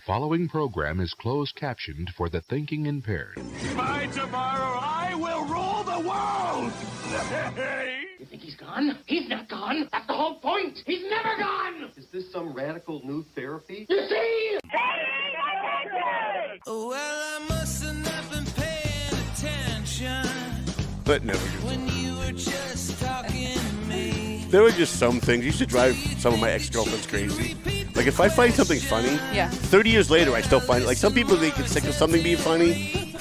Following program is closed captioned for the thinking impaired. By tomorrow, I will rule the world! You think he's gone? He's not gone. That's the whole point. He's never gone. Is this some radical new therapy? You see? Well, I must have not been paying attention. But never. When you were just talking to me. There were just some things. Used to drive some of my ex-girlfriends crazy. Like, if I find something funny, 30 years later, I still find it. Like, some people, they get sick of something being funny.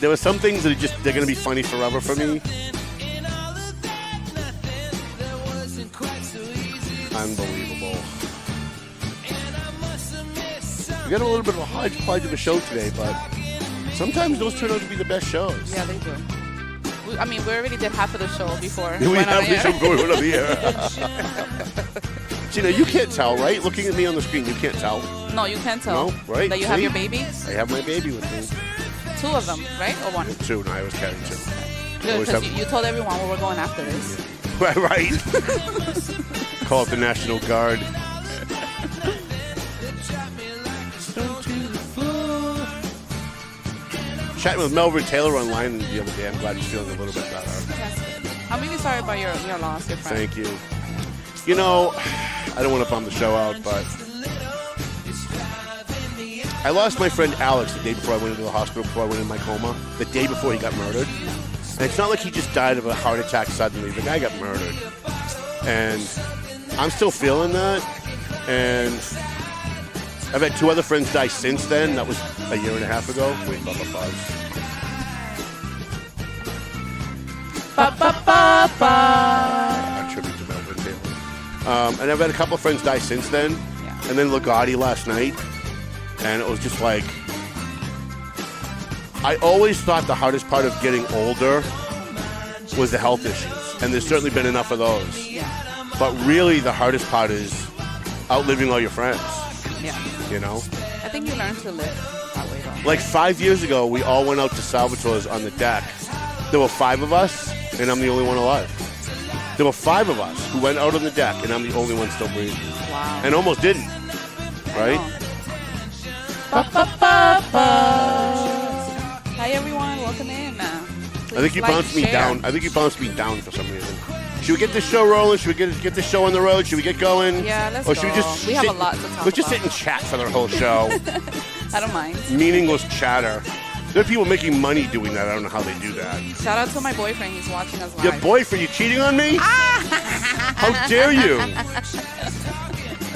There were some things that they're going to be funny forever for me. Unbelievable. We got a little bit of a hodgepodge of a show today, but sometimes those turn out to be the best shows. Yeah, they do. We already did half of the show before we went on the air. Before we went on the air. So, you can't tell, right? Looking at me on the screen, you can't tell. No, you can't tell. No, right? That you have your baby? I have my baby with me. 2 of them, right? Or 1? 2. No, I was carrying 2. Good, because you told everyone where we're going after this. Right. Call it the National Guard. Chatting with Melvin Taylor online the other day. I'm glad he's feeling a little bit better. That's good. I'm really sorry about your loss, your friend. Thank you. You know, I don't want to bum the show out, but I lost my friend Alex the day before I went into the hospital, before I went in my coma, the day before he got murdered. And it's not like he just died of a heart attack suddenly. The guy got murdered. And I'm still feeling that. And I've had 2 other friends die since then. That was a year and a half ago. Wait, buzz. A tribute to Melvin Taylor. And I've had a couple of friends die since then. Yeah. And then Ligotti last night. And it was just like, I always thought the hardest part of getting older was the health issues. And there's certainly been enough of those. Yeah. But really the hardest part is outliving all your friends. Yeah. You know? I think you learn to live that way, though. Like 5 years ago, we all went out to Salvatore's on the deck. There were 5 of us, and I'm the only one alive. There were 5 of us who went out on the deck, and I'm the only one still breathing. Wow. And almost didn't. Right? Hi, everyone. Welcome in. I think you bounced me down. I think you bounced me down for some reason. Should we get this show rolling? Should we get the show on the road? Should we get going? Yeah, let's or go. Should we just have a lot to talk about. Let's just sit and chat for the whole show. I don't mind. Meaningless chatter. There are people making money doing that. I don't know how they do that. Shout out to my boyfriend. He's watching us live. Your boyfriend? You cheating on me? How dare you?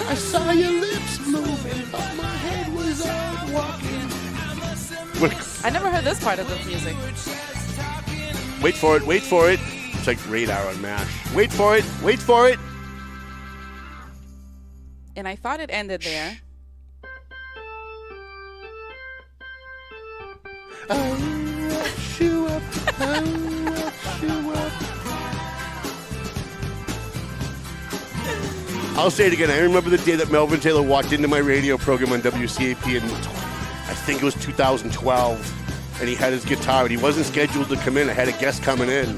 I saw your lips moving, but my head was out walking. I never heard this part of the music. Wait for it. Wait for it. It's like radar on MASH. Wait for it. Wait for it. And I thought it ended there. I'll say it again. I remember the day that Melvin Taylor walked into my radio program on WCAP in, I think it was 2012. And he had his guitar, and he wasn't scheduled to come in. I had a guest coming in.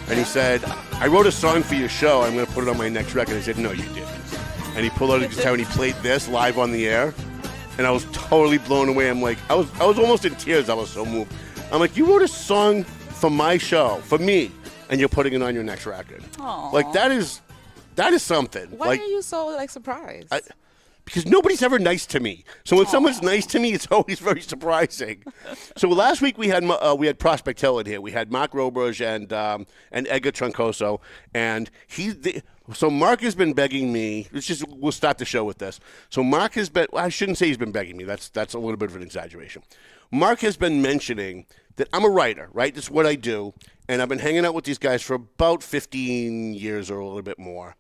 And he said, I wrote a song for your show. I'm going to put it on my next record. I said, no, you didn't. And he pulled out his guitar, and he played this live on the air. And I was totally blown away. I'm like, I was almost in tears. I was so moved. I'm like, you wrote a song for my show, for me, and you're putting it on your next record. Aww. Like, that is something. Why like, are you so, surprised? Because nobody's ever nice to me. So when someone's nice to me, it's always very surprising. So last week we had Prospect Hill in here. We had Mark Roberge and Edgar Troncoso. And so Mark has been begging me. We'll start the show with this. So Mark has been, I shouldn't say he's been begging me. That's a little bit of an exaggeration. Mark has been mentioning that I'm a writer, right? That's what I do. And I've been hanging out with these guys for about 15 years or a little bit more.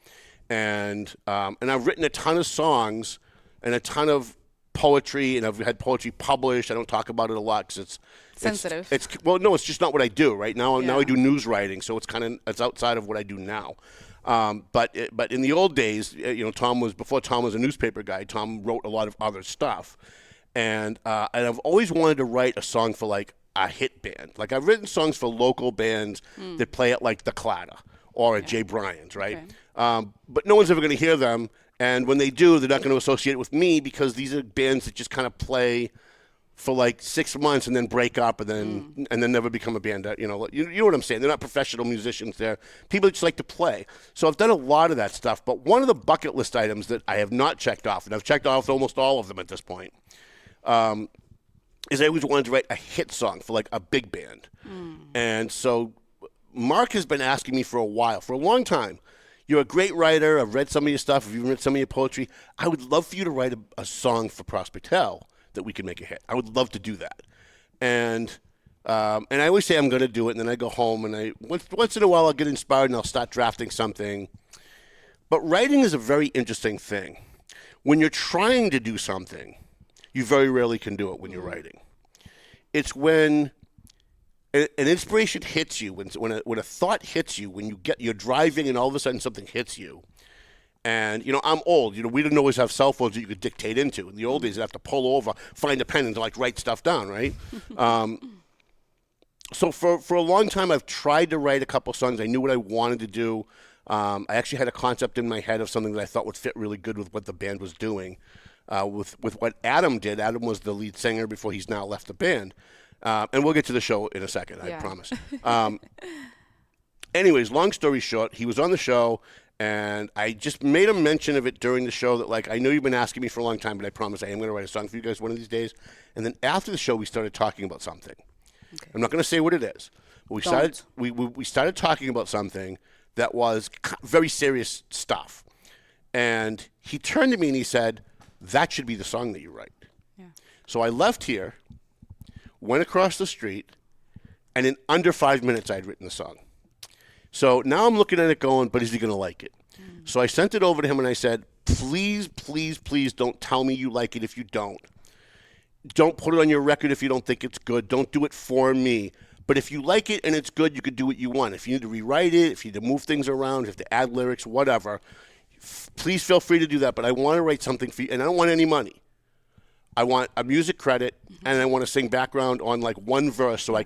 And I've written a ton of songs and a ton of poetry, and I've had poetry published. I don't talk about it a lot because it's sensitive. It's just not what I do right now. Yeah. Now I do news writing, so it's outside of what I do now. But in the old days, before Tom was a newspaper guy, Tom wrote a lot of other stuff, and I've always wanted to write a song for like a hit band. Like I've written songs for local bands that play at like the Clatter or at Jay Bryan's, right? Okay. But no one's ever going to hear them, And when they do, they're not going to associate it with me because these are bands that just kind of play for like 6 months and then break up and then never become a band. You know what I'm saying? They're not professional musicians. They're people that just like to play. So I've done a lot of that stuff. But one of the bucket list items that I have not checked off, and I've checked off almost all of them at this point, is I always wanted to write a hit song for like a big band. And so Mark has been asking me for a long time. You're a great writer. I've read some of your stuff. I've even read some of your poetry. I would love for you to write a song for Prospect Hill that we could make a hit. I would love to do that. And I always say I'm going to do it, and then I go home, and once in a while I'll get inspired and I'll start drafting something. But writing is a very interesting thing. When you're trying to do something, you very rarely can do it when you're writing. It's when an inspiration hits you, when a thought hits you, when you're driving and all of a sudden something hits you. And, I'm old. We didn't always have cell phones that you could dictate into. In the old days, you'd have to pull over, find a pen, and write stuff down, right? So for a long time, I've tried to write a couple songs. I knew what I wanted to do. I actually had a concept in my head of something that I thought would fit really good with what the band was doing. With what Adam did. Adam was the lead singer before he's now left the band. And we'll get to the show in a second, I promise. Anyways, long story short, he was on the show, and I just made a mention of it during the show that, I know you've been asking me for a long time, but I promise I am going to write a song for you guys one of these days. And then after the show, we started talking about something. Okay. I'm not going to say what it is, but we started talking about something that was very serious stuff. And he turned to me and he said, that should be the song that you write. Yeah. So I left here, went across the street, and in under 5 minutes I'd written the song. So now I'm looking at it going, but is he going to like it? So I sent it over to him and I said, please, please, please don't tell me you like it if you don't. Don't put it on your record if you don't think it's good. Don't do it for me. But if you like it and it's good, you could do what you want. If you need to rewrite it, if you need to move things around, if you have to add lyrics, whatever, please feel free to do that. But I want to write something for you, and I don't want any money. I want a music credit, and I want to sing background on one verse so I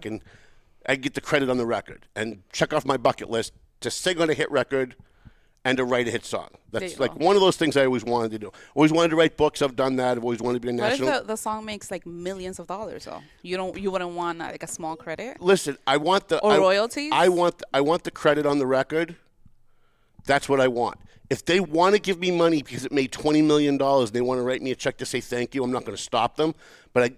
get the credit on the record and check off my bucket list to sing on a hit record and to write a hit song. That's one of those things I always wanted to do. Always wanted to write books. I've done that. I've always wanted to be a national. What if the song makes millions of dollars though? You wouldn't want a small credit? Listen, I want the royalties. I want the credit on the record. That's what I want. If they want to give me money because it made $20 million and they want to write me a check to say thank you, I'm not going to stop them. But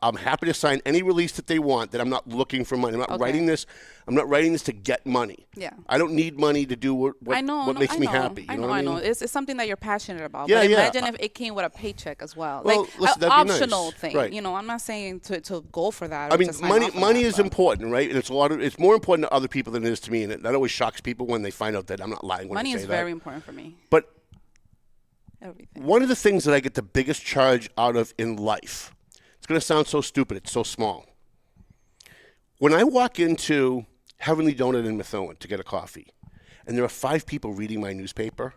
I'm happy to sign any release that they want. That I'm not looking for money. I'm not writing this. I'm not writing this to get money. Yeah. I don't need money to do what makes me happy. You know what I mean? It's something that you're passionate about. Yeah, but imagine if it came with a paycheck as well. Well, listen, an that'd be optional nice. thing. Right. I'm not saying to go for that. I mean, money is important, right? And it's more important to other people than it is to me. And that always shocks people when they find out that I'm not lying when I say that. Money is very important for me. But everything. One of the things that I get the biggest charge out of in life, it's going to sound so stupid, it's so small. When I walk into Heavenly Donut in Methuen to get a coffee, and there are 5 people reading my newspaper,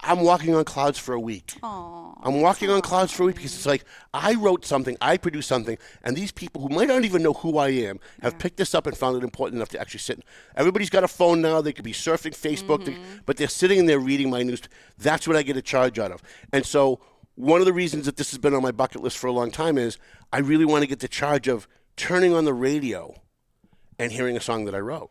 I'm walking on clouds for a week. Aww. I'm walking on clouds for a week because it's like I wrote something, I produced something, and these people who might not even know who I am have picked this up and found it important enough to actually sit. Everybody's got a phone now. They could be surfing Facebook, but they're sitting and they're reading my news. That's what I get a charge out of. And so one of the reasons that this has been on my bucket list for a long time is I really want to get the charge of turning on the radio and hearing a song that I wrote.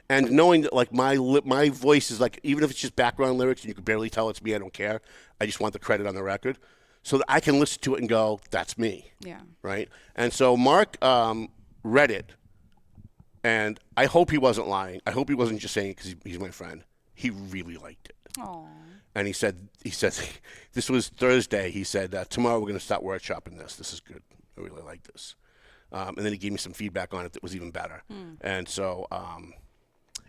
And knowing that my voice is even if it's just background lyrics and you can barely tell it's me, I don't care. I just want the credit on the record so that I can listen to it and go, that's me. Yeah. Right? And so Mark read it, and I hope he wasn't lying. I hope he wasn't just saying it because he's my friend. He really liked it. Aww. And he said, this was Thursday. He said, tomorrow we're going to start workshopping this. This is good. I really like this. And then he gave me some feedback on it that was even better. And so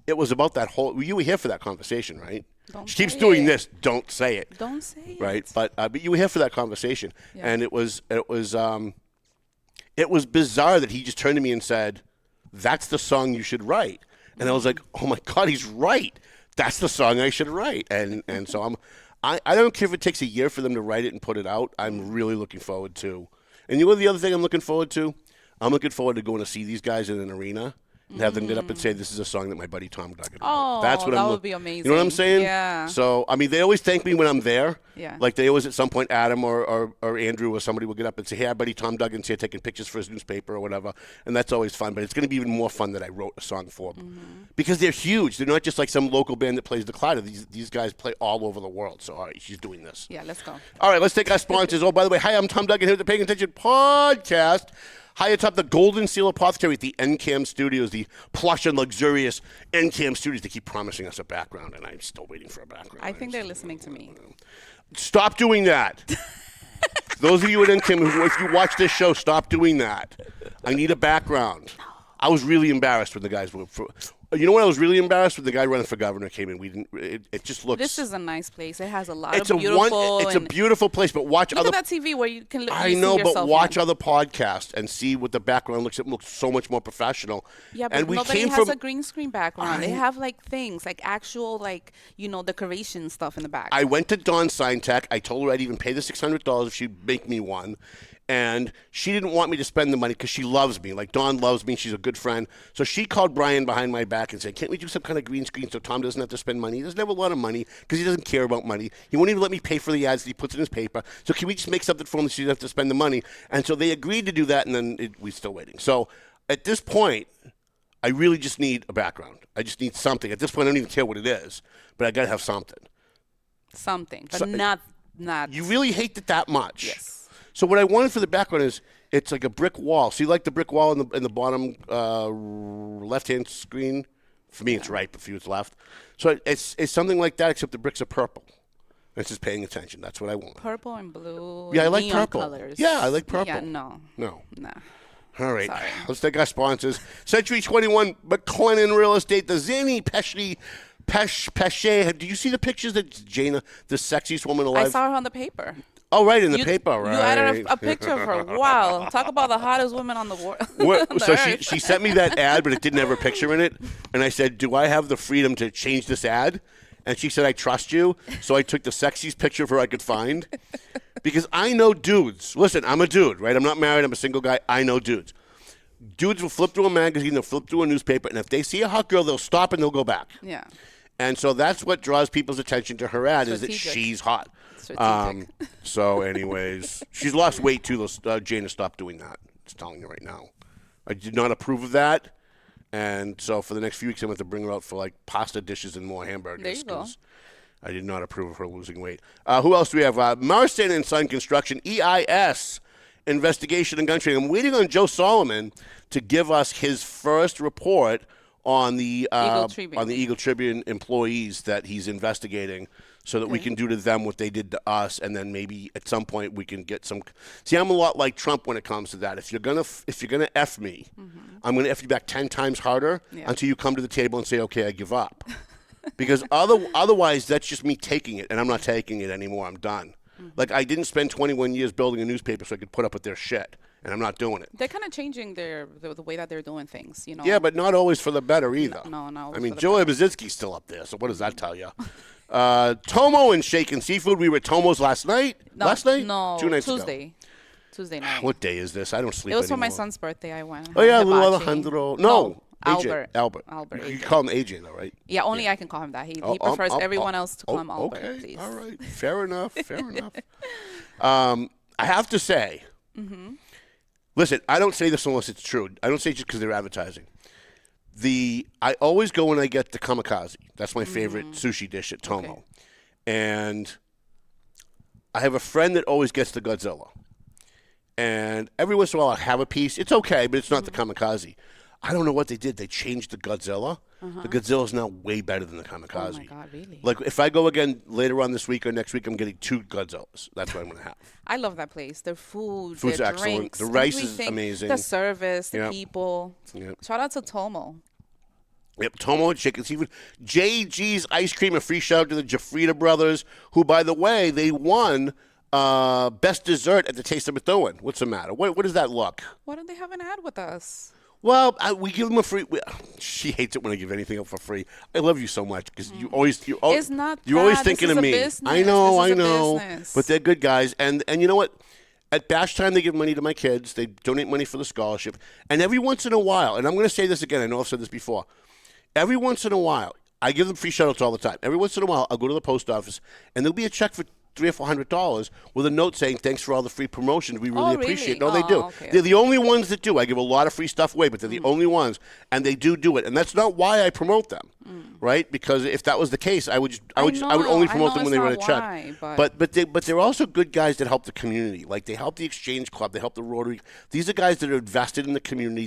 it was about that whole. You were here for that conversation, right? She keeps doing this. Don't say it. Don't say it. Right, but you were here for that conversation, and it was bizarre that he just turned to me and said, "That's the song you should write," and I was like, "Oh my God, he's right. That's the song I should write." And so I don't care if it takes a year for them to write it and put it out. I'm really looking forward to. And you know the other thing I'm looking forward to? I'm looking forward to going to see these guys in an arena and have them get up and say, this is a song that my buddy Tom Duggan wrote. Oh, That's what that I'm would be amazing. You know what I'm saying? Yeah. So, I mean, they always thank me when I'm there. Yeah. Like, they always, at some point, Adam or Andrew or somebody will get up and say, hey, our buddy Tom Duggan's here taking pictures for his newspaper or whatever. And that's always fun. But it's going to be even more fun that I wrote a song for them. Because they're huge. They're not just like some local band that plays the Clyde. These guys play all over the world. So, all right, she's doing this. Yeah, let's go. All right, let's take our sponsors. Oh, by the way, hi, I'm Tom Duggan here at the Paying Attention Podcast. High atop the Golden Seal Apothecary at the NCAM Studios, the plush and luxurious NCAM Studios. They keep promising us a background, and I'm still waiting for a background. I think they're listening to me. Stop doing that. Those of you at NCAM, if you watch this show, stop doing that. I need a background. I was really embarrassed when the guys were. You know what? I was really embarrassed when the guy running for governor came in. We didn't. It just looks. This is a nice place. It has a lot It's of beautiful. It's a beautiful place, but watch Look other. at that TV where you can. I you know, see but yourself watch in. other podcasts and see what the background looks. It looks so much more professional. Yeah, but and we nobody came has from. a green screen background. They have like things, like actual, like decoration stuff in the back. I went to Dawn Sign Tech. I told her I'd even pay the $600 if she'd make me one. And she didn't want me to spend the money because she loves me. Like, Dawn loves me. She's a good friend. So she called Brian behind my back and said, can't we do some kind of green screen so Tom doesn't have to spend money? He doesn't have a lot of money because he doesn't care about money. He won't even let me pay for the ads that he puts in his paper. So can we just make something for him so he doesn't have to spend the money? And so they agreed to do that, and then we're still waiting. So at this point, I really just need a background. I just need something. At this point, I don't even care what it is, but I got to have something. Something, but not. You really hate it that much? Yes. So what I wanted for the background is it's like a brick wall. So you like the brick wall in the bottom left-hand screen? For me, it's right, but for you, it's left. So it's something like that, except the bricks are purple. It's just paying attention. That's what I want. Purple and blue. Yeah, I and like neon purple. Colors. Yeah, I like purple. Yeah, no. No. Nah. All right. Sorry. Let's take our sponsors. Century 21 McLennan Real Estate, the Zanny Pesce. Do you see the pictures that Jana, the sexiest woman alive? I saw her on the paper. Oh, right, in the paper, right. You added a picture of her. Wow. Talk about the hottest woman on the world. So she sent me that ad, but it didn't have her picture in it. And I said, do I have the freedom to change this ad? And she said, I trust you. So I took the sexiest picture of her I could find. Because I know dudes. Listen, I'm a dude, right? I'm not married. I'm a single guy. I know dudes. Dudes will flip through a magazine. They'll flip through a newspaper. And if they see a hot girl, they'll stop and they'll go back. Yeah. And so that's what draws people's attention to her ad, is that Strategic. she's hot. Strategic. So anyways, she's lost weight too. Jana, stop doing that. Just telling you right now. I did not approve of that. And so for the next few weeks, I'm going to have to bring her out for like pasta dishes and more hamburgers. There you go. 'Cause I did not approve of her losing weight. Who else do we have? Marston & Son Construction, EIS, Investigation and Gun Training. I'm waiting on Joe Solomon to give us his first report on the Eagle Tribune employees that he's investigating, so that we can do to them what they did to us, and then maybe at some point we can get some. See, I'm a lot like Trump when it comes to that. If you're gonna F me, I'm gonna F you back 10 times harder until you come to the table and say, okay, I give up. Because otherwise, that's just me taking it, and I'm not taking it anymore. I'm done. Like, I didn't spend 21 years building a newspaper so I could put up with their shit, and I'm not doing it. They're kind of changing the way that they're doing things, Yeah, but not always for the better either. No. I mean, Joey Bazitsky's still up there, so what does that tell you? Tomo and Shaken Seafood. We were at Tomo's last night. No, last night? No, 2 nights Tuesday. ago. Tuesday night. What day is this? I don't sleep It was for anymore. my son's birthday. I went. Oh, yeah, Had little hibachi. Alejandro. No. AJ. Albert. You AJ. call him AJ, though, right? Yeah, only I can call him that. He prefers everyone else to call him Albert, Okay, please. all right. Fair enough, fair enough. I have to say, listen, I don't say this unless it's true. I don't say it just because they're advertising. I always go when I get the kamikaze. That's my favorite sushi dish at Tomo. Okay. And I have a friend that always gets the Godzilla. And every once in a while I have a piece. It's okay, but it's not the kamikaze. I don't know what they did. They changed the Godzilla. The Godzilla's now way better than the kamikaze. Oh, my God, really? Like, if I go again later on this week or next week, I'm getting 2 Godzillas. That's what I'm going to have. I love that place. Their food, Food's their excellent. drinks. The rice is everything. amazing. The service, the Yep. people. Yep. Shout out to Tomo. Yep, Tomo and Chicken Seafood. JG's Ice Cream, a free shout out to the Jafrida brothers, who, by the way, they won Best Dessert at the Taste of Methuen. What's the matter? What does that look? Why don't they have an ad with us? Well, we give them a free. She hates it when I give anything up for free. I love you so much because you're always It's not you're always that. thinking This of is a me. business. I know, This is a I know. business. But they're good guys, and you know what? at bash time, they give money to my kids. They donate money for the scholarship. And every once in a while, and I'm going to say this again, I know I've said this before. Every once in a while, I give them free shout-outs all the time. Every once in a while, I'll go to the post office, and there'll be a check for $300 or $400 with a note saying, thanks for all the free promotions. We really appreciate it. No, they do. Okay. They're the only ones that do. I give a lot of free stuff away, but they're the only ones, and they do it. And that's not why I promote them, right? Because if that was the case, I would only promote them when they write a check. But they're also good guys that help the community. Like, they help the Exchange Club. They help the Rotary. These are guys that are invested in the community,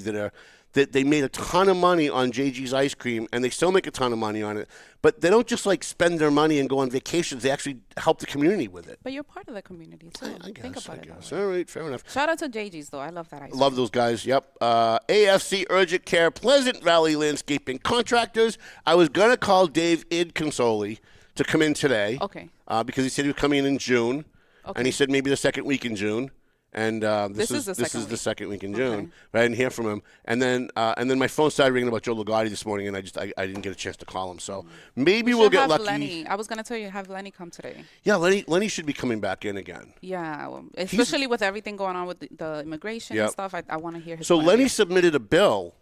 that they made a ton of money on JG's ice cream, and they still make a ton of money on it. But they don't just like spend their money and go on vacations. They actually help the community with it. But you're part of the community, too. I guess, Think about it. All right, fair enough. Shout out to JG's, though. I love that ice cream. Love those guys, yep. AFC Urgent Care, Pleasant Valley Landscaping Contractors. I was going to call Dave Idconsoli to come in today. Okay. Because he said he was coming in June. Okay. And he said maybe the second week in June. And this is the second week in June. Okay. But I didn't hear from him, and then my phone started ringing about Joe Ligotti this morning, and I didn't get a chance to call him. So maybe we'll get lucky. Lenny. I was gonna tell you, have Lenny come today. Yeah, Lenny should be coming back in again. Yeah, well, especially with everything going on with the immigration and stuff. I want to hear his. So Lenny submitted a bill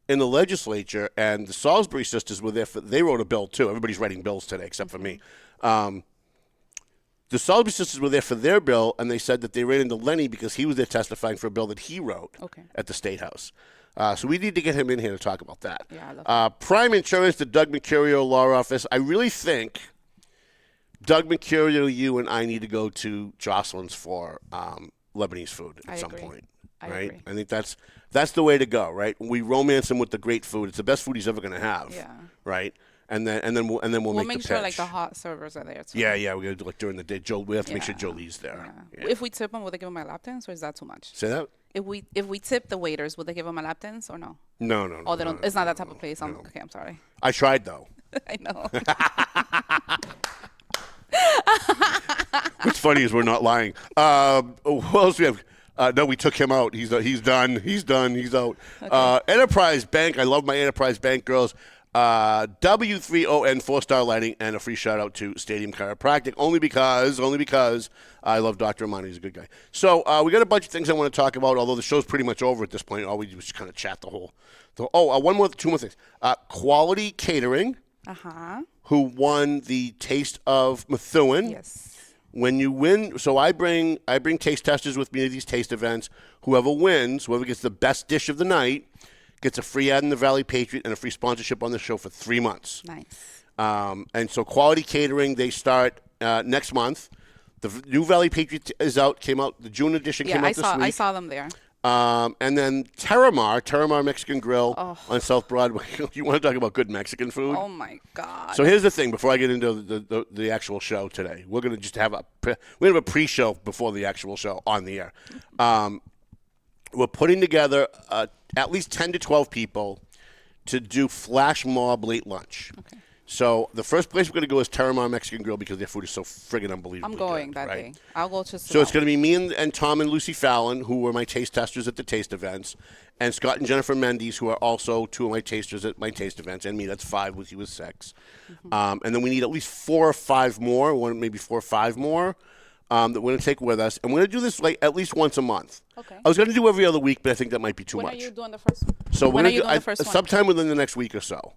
in the legislature, and the Salisbury sisters were there. They wrote a bill too. Everybody's writing bills today except for me. The Salisbury sisters were there for their bill, and they said that they ran into Lenny because he was there testifying for a bill that he wrote at the State House. So we need to get him in here to talk about that. Yeah, I love that. Prime Insurance, the Doug Mercurio Law Office. I really think Doug Mercurio, you and I need to go to Jocelyn's for Lebanese food at some point. I agree. I think that's the way to go, right? We romance him with the great food. It's the best food he's ever going to have. Yeah. Right? And then we'll make the sure pitch. like the hot servers are there too. Yeah, we gotta do like during the day. We have to make sure Jolie's there. Yeah. If we tip them, will they give them a lap dance, or is that too much? Say that. If we tip the waiters, will they give them a lap dance or no? No. Oh, they don't. It's not that type of place. Okay, I'm sorry. I tried though. I know. What's funny is we're not lying. What else do we have? No, we took him out. He's done. He's out. Okay. Enterprise Bank. I love my Enterprise Bank girls. W3ON 4-star lighting and a free shout out to Stadium Chiropractic only because I love Dr. Amani. He's a good guy. So we got a bunch of things I want to talk about. Although the show's pretty much over at this point, all we do is just kind of chat the whole. Two more things. Quality Catering. Who won the Taste of Methuen? Yes. When you win, so I bring taste testers with me to these taste events. Whoever wins, whoever gets the best dish of the night, gets a free ad in the Valley Patriot and a free sponsorship on the show for 3 months. Nice. And so Quality Catering, they start next month. The new Valley Patriot is out, came out. The June edition came out this week. I saw them there. And then Terramar Mexican Grill on South Broadway. You want to talk about good Mexican food? Oh, my God. So here's the thing. Before I get into the actual show today, we're going to just have a pre-show before the actual show on the air. We're putting together at least 10 to 12 people to do flash mob late lunch. Okay. So the first place we're going to go is Terramar Mexican Grill because their food is so friggin' unbelievable. I'm going good, that right? day. I'll go to So it's going to be me and Tom and Lucy Fallon, who were my taste testers at the taste events, and Scott and Jennifer Mendes, who are also 2 of my tasters at my taste events, and me. That's 5 with you with 6. And then we need at least 4 or 5 more, maybe 4 or 5 more. That we're going to take with us. And we're going to do this like at least once a month. Okay. I was going to do every other week, but I think that might be too much. When are you doing the first one? So when are you doing the first one? Sometime within the next week or so.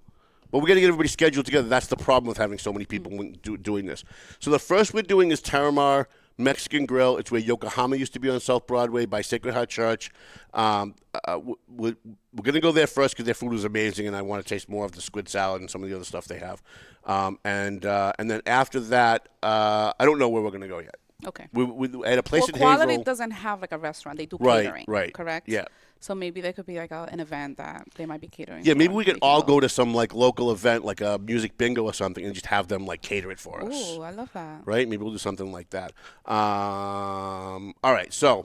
But we're going to get everybody scheduled together. That's the problem with having so many people doing this. So the first we're doing is Terramar Mexican Grill. It's where Yokohama used to be on South Broadway by Sacred Heart Church. We're going to go there first because their food was amazing, and I want to taste more of the squid salad and some of the other stuff they have. And then after that, I don't know where we're going to go yet. Okay. We at a place in Quality Haverhill. doesn't have like a restaurant. They do catering. Right. Correct? Yeah. So maybe there could be like an event that they might be catering. Yeah, maybe we could all go to some like local event, like a music bingo or something, and just have them like cater it for us. Ooh, I love that. Right? Maybe we'll do something like that. All right, so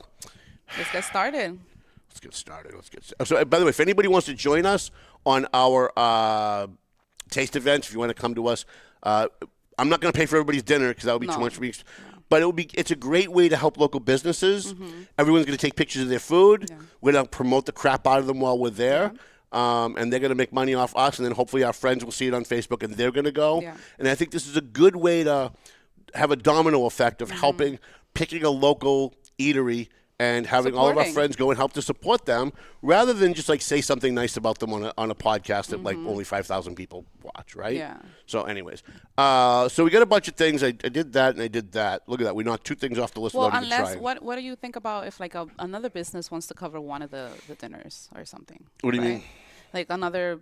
let's get started. So, by the way, if anybody wants to join us on our taste events, if you want to come to us, I'm not going to pay for everybody's dinner because that would be too much for me. But it's a great way to help local businesses. Everyone's going to take pictures of their food. Yeah. We're going to promote the crap out of them while we're there. Yeah. And they're going to make money off us. And then hopefully our friends will see it on Facebook and they're going to go. Yeah. And I think this is a good way to have a domino effect of helping, picking a local eatery and having all of our Supporting. friends go and help to support them rather than just like say something nice about them on a podcast that like only 5,000 people watch, right? Yeah. So anyways, so we got a bunch of things. I did that and I did that. Look at that. We knocked 2 things off the list Well, without even unless trying. what do you think about if like another business wants to cover one of the dinners or something? What do you right? mean? Like another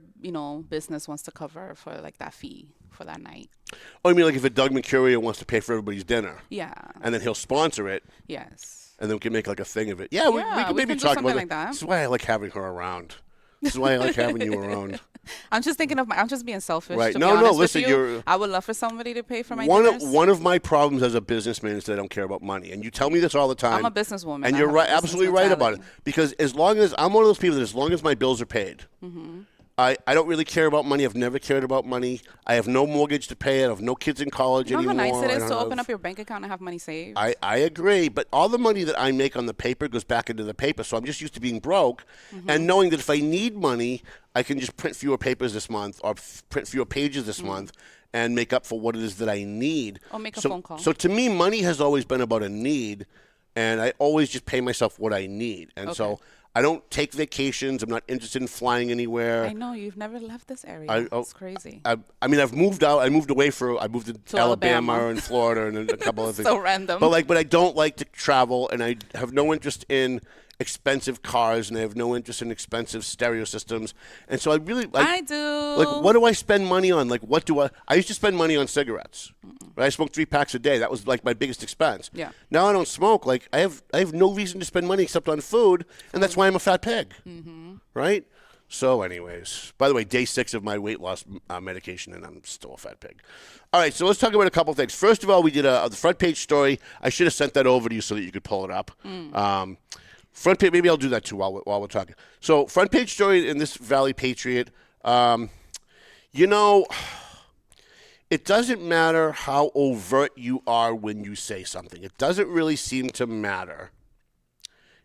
business wants to cover for like that fee for that night. Oh, you mean like if a Doug Mercurio wants to pay for everybody's dinner Yeah. and then he'll sponsor it Yes. and then we can make like a thing of it. Yeah, we can maybe do talk something about like that. This is why I like having her around. This is why I like having you around. I'm just thinking of I'm just being selfish. Right. To No, be honest with listen, you. I would love for somebody to pay for my One dinners. of my problems as a businessman is that I don't care about money, and you tell me this all the time. I'm a businesswoman. and I you're have a right, business absolutely right about it. mentality. Because as long as I'm one of those people that as long as my bills are paid, I don't really care about money. I've never cared about money. I have no mortgage to pay. I have no kids in college You know anymore. how nice it I is don't to have- open up your bank account and have money saved? I agree, but all the money that I make on the paper goes back into the paper. So I'm just used to being broke and knowing that if I need money, I can just print fewer papers this month or print fewer pages this month and make up for what it is that I need. Or make a So- phone call. So to me, money has always been about a need, and I always just pay myself what I need. And so Okay. I don't take vacations. I'm not interested in flying anywhere. I know you've never left this area. oh, It's crazy. I mean, I've moved out. I moved away I moved to Alabama Alabama. and Florida and a couple of things. So random. But I don't like to travel, and I have no interest in expensive cars, and I have no interest in expensive stereo systems. And so I really I do. Like, what do I spend money on? Like, what do I used to spend money on cigarettes. Right? I smoked 3 packs a day. That was like my biggest expense. Yeah. Now I don't smoke. Like, I have no reason to spend money except on food, and that's why I'm a fat pig. Right? So, anyways, by the way, day 6 of my weight loss medication, and I'm still a fat pig. All right, so let's talk about a couple things. First of all, we did the front page story. I should have sent that over to you so that you could pull it up. Front page, maybe I'll do that too while we're talking. So, front page story in this Valley Patriot. It doesn't matter how overt you are when you say something. It doesn't really seem to matter.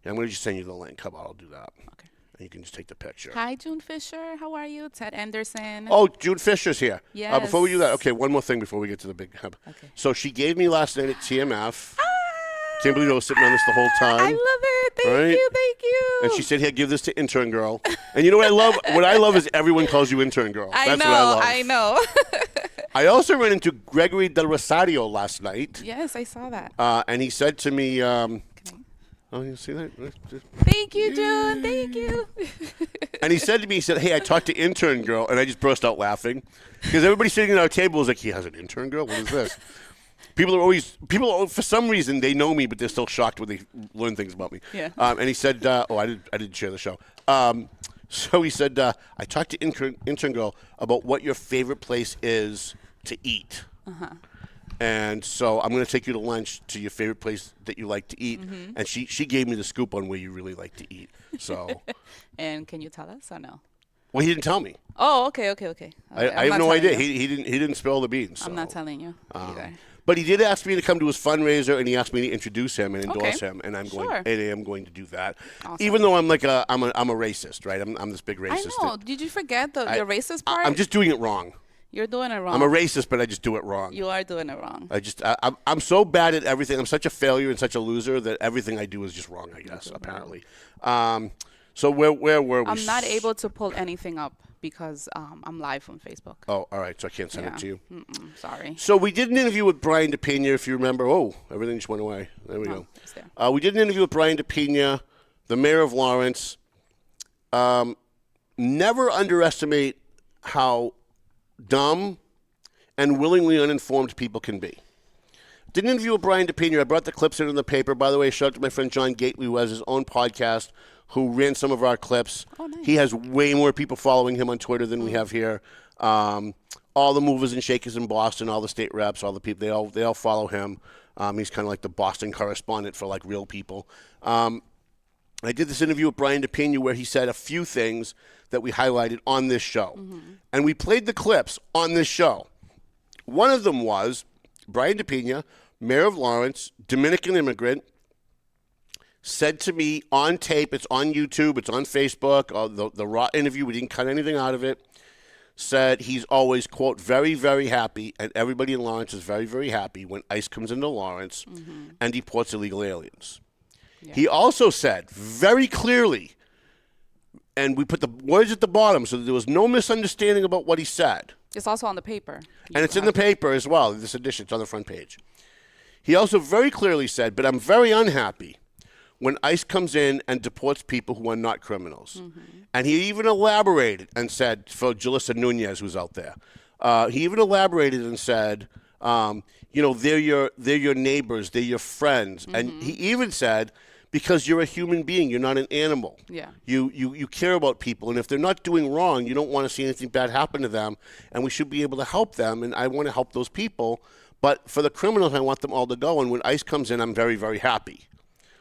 Yeah, I'm going to just send you the link. How about I'll do that? Okay. And you can just take the picture. Hi, June Fisher. How are you? Ted Anderson. Oh, June Fisher's here. Yes. Before we do that, okay, one more thing before we get to the big hub. Okay. So she gave me last night at TMF. Can't believe I was sitting on this the whole time. I love it. Thank Right? you. And she said, "Here, give this to intern girl." And you know what I love? What I love is everyone calls you intern girl. I That's know. what I love. I know. I also ran into Gregory Del Rosario last night, Yes, I saw that. and he said to me, "Oh, you see that?" Thank you, June. Thank you. And he said to me, he said, "Hey, I talked to intern girl," and I just burst out laughing because everybody sitting at our table was like, "He has an intern girl? What is this?" People for some reason they know me, but they're still shocked when they learn things about me. Yeah. And he said, I didn't share the show. So he said, I talked to intern girl about what your favorite place is to eat. And so I'm going to take you to lunch to your favorite place that you like to eat. And she gave me the scoop on where you really like to eat. So, And can you tell us or no? well, he didn't tell me. Oh, okay. I have no idea. He didn't spill the beans. I'm so. not telling you either. But he did ask me to come to his fundraiser, and he asked me to introduce him and endorse Okay. him, and I Sure. am going to do that. Awesome. Even though I'm a racist, right? I'm this big racist. I know. Did you forget your racist part? I'm just doing it wrong. You're doing it wrong. I'm a racist, but I just do it wrong. You are doing it wrong. I'm so bad at everything. I'm such a failure and such a loser that everything I do is just wrong, I guess, apparently. So where were we? I'm not able to pull anything up because I'm live on Facebook. Oh, all right. So I can't send it to you. Sorry. So we did an interview with Brian DePena, if you remember. Oh, everything just went away. There we go. It's there. We did an interview with Brian DePena, the mayor of Lawrence. Never underestimate how dumb and willingly uninformed people can be. Did an interview with Brian DePena. I brought the clips in the paper. By the way, shout out to my friend John Gately, who has his own podcast, who ran some of our clips. Oh, nice. He has way more people following him on Twitter than we have here. All the movers and shakers in Boston, all the state reps, all the people, they all follow him. He's kind of like the Boston correspondent for like real people. I did this interview with Brian DePena where he said a few things that we highlighted on this show. And we played the clips on this show. One of them was Brian DePena, mayor of Lawrence, Dominican immigrant, said to me on tape, it's on YouTube, it's on Facebook, the raw interview, we didn't cut anything out of it, said he's always, quote, very, very happy, and everybody in Lawrence is very, very happy when ICE comes into Lawrence and deports illegal aliens. Yeah. He also said very clearly, and we put the words at the bottom so that there was no misunderstanding about what he said. It's also on the paper. And it's in the paper as well, this edition. It's on the front page. He also very clearly said, but I'm very unhappy when ICE comes in and deports people who are not criminals. And he even elaborated and said, for Julissa Nunez, who's out there, he even elaborated and said, they're your neighbors, they're your friends. And he even said, because you're a human being, you're not an animal. Yeah. You care about people, and if they're not doing wrong, you don't want to see anything bad happen to them, and we should be able to help them, and I want to help those people. But for the criminals, I want them all to go, and when ICE comes in, I'm very, very happy.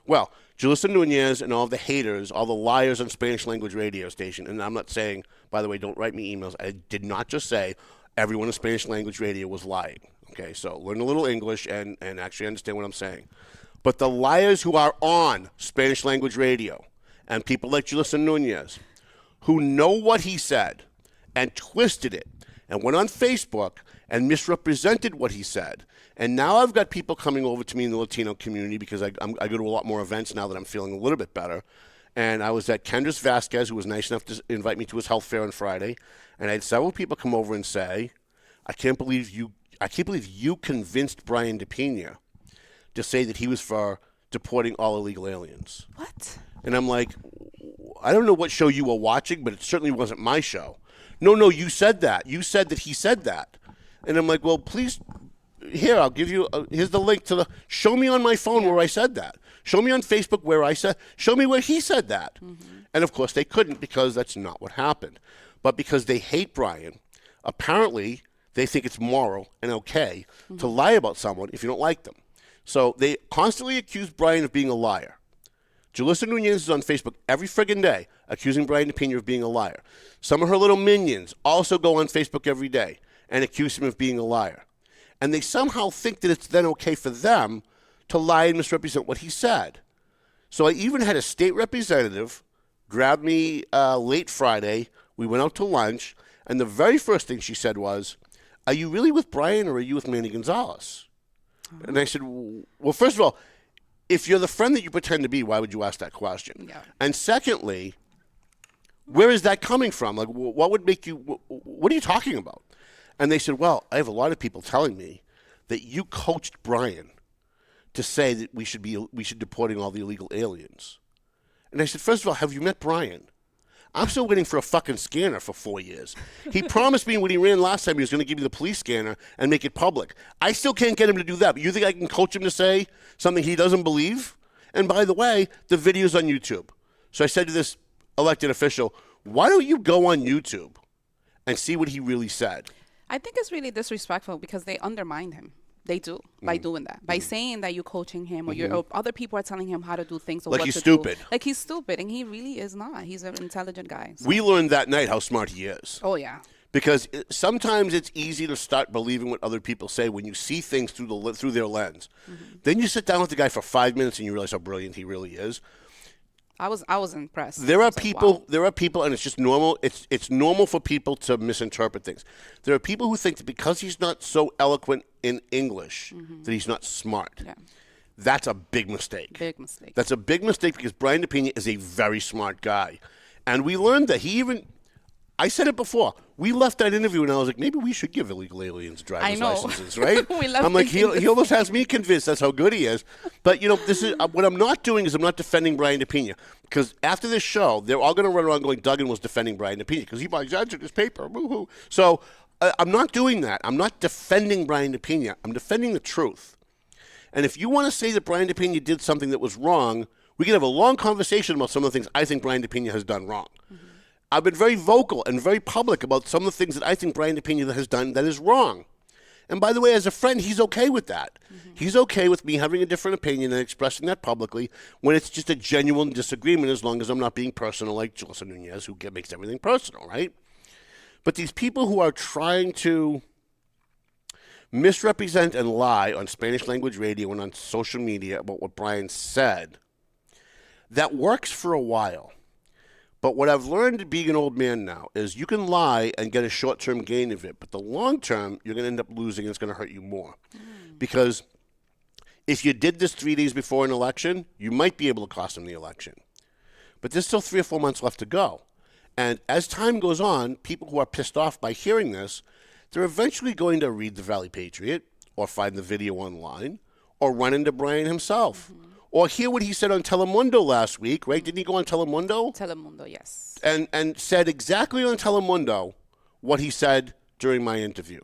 Well, Julissa Nunez and all the haters, all the liars on Spanish language radio station, and I'm not saying, by the way, don't write me emails. I did not just say everyone in Spanish language radio was lying. Okay, so learn a little English and actually understand what I'm saying. But the liars who are on Spanish language radio and people like Julissa Nunez who know what he said and twisted it and went on Facebook and misrepresented what he said. And now I've got people coming over to me in the Latino community because I go to a lot more events now that I'm feeling a little bit better. And I was at Kendris Vasquez, who was nice enough to invite me to his health fair on Friday. And I had several people come over and say, I can't believe you convinced Brian DePena to say that he was for deporting all illegal aliens. What? And I'm like, I don't know what show you were watching, but it certainly wasn't my show. No, you said that. You said that he said that. And I'm like, well, please, here, I'll give you, here's the link to show me on my phone where I said that. Show me on Facebook where I said, show me where he said that. And of course they couldn't because that's not what happened. But because they hate Brian, apparently they think it's moral and okay to lie about someone if you don't like them. So they constantly accuse Brian of being a liar. Julissa Nunez is on Facebook every friggin' day accusing Brian DePena of being a liar. Some of her little minions also go on Facebook every day and accuse him of being a liar. And they somehow think that it's then okay for them to lie and misrepresent what he said. So I even had a state representative grab me late Friday. We went out to lunch, and the very first thing she said was, are you really with Brian or are you with Manny Gonzalez? And I said, well, first of all, if you're the friend that you pretend to be, why would you ask that question? Yeah. And secondly, where is that coming from? Like, what would make you, what are you talking about? And they said, well, I have a lot of people telling me that you coached Brian to say that we should deporting all the illegal aliens. And I said, first of all, have you met Brian? I'm still waiting for a fucking scanner for 4 years. He promised me when he ran last time he was going to give me the police scanner and make it public. I still can't get him to do that. But you think I can coach him to say something he doesn't believe? And by the way, the video's on YouTube. So I said to this elected official, why don't you go on YouTube and see what he really said? I think it's really disrespectful because they undermine him. They do by doing that, by saying that you're coaching him or other people are telling him how to do things or like what he's to stupid. do. Like he's stupid, and he really is not. He's an intelligent guy. So. We learned that night how smart he is. Oh yeah. Because sometimes it's easy to start believing what other people say when you see things through their lens. Then you sit down with the guy for 5 minutes and you realize how brilliant he really is. I was impressed. There are like, people. wow. There are people, and it's just normal. It's normal for people to misinterpret things. There are people who think that because he's not so eloquent in English, that he's not smart. Yeah. That's a big mistake. Big mistake. That's a big mistake because Brian DePena is a very smart guy, and we learned that he even. I said it before. We left that interview, and I was like, maybe we should give illegal aliens driver's licenses, right? I'm like, he almost has me convinced that's how good he is. But, this is what I'm not doing is I'm not defending Brian DePena. Because after this show, they're all going to run around going, Duggan was defending Brian DePena because he exaggerated his paper. Woo-hoo. So I'm not doing that. I'm not defending Brian DePena. I'm defending the truth. And if you want to say that Brian DePena did something that was wrong, we can have a long conversation about some of the things I think Brian DePena has done wrong. I've been very vocal and very public about some of the things that I think Brian DePena has done that is wrong. And by the way, as a friend, he's okay with that. He's okay with me having a different opinion and expressing that publicly when it's just a genuine disagreement, as long as I'm not being personal like Julissa Nunez, who makes everything personal, right? But these people who are trying to misrepresent and lie on Spanish language radio and on social media about what Brian said, that works for a while. But what I've learned being an old man now is you can lie and get a short-term gain of it, but the long term, you're going to end up losing and it's going to hurt you more. Because If you did this 3 days before an election, you might be able to cost them the election. But there's still 3 or 4 months left to go. And as time goes on, people who are pissed off by hearing this, they're eventually going to read the Valley Patriot or find the video online or run into Brian himself or hear what he said on Telemundo last week, right? Didn't he go on Telemundo? Telemundo, yes. And said exactly on Telemundo what he said during my interview.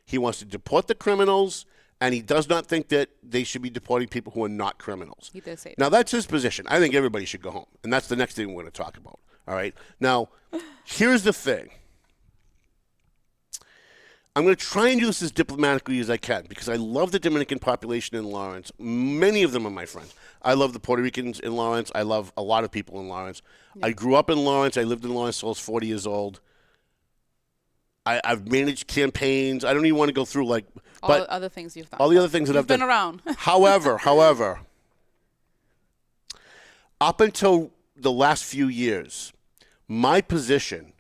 He wants to deport the criminals, and he does not think that they should be deporting people who are not criminals. He did say that. Now, that's his position. I think everybody should go home, and that's the next thing we're going to talk about. All right? Now, here's the thing. I'm going to try and do this as diplomatically as I can because I love the Dominican population in Lawrence. Many of them are my friends. I love the Puerto Ricans in Lawrence. I love a lot of people in Lawrence. Yeah. I grew up in Lawrence. I lived in Lawrence until I was 40 years old. I've managed campaigns. I don't even want to go through all the other things you've done. All the other things that I've done. You've been around. However, up until the last few years, my position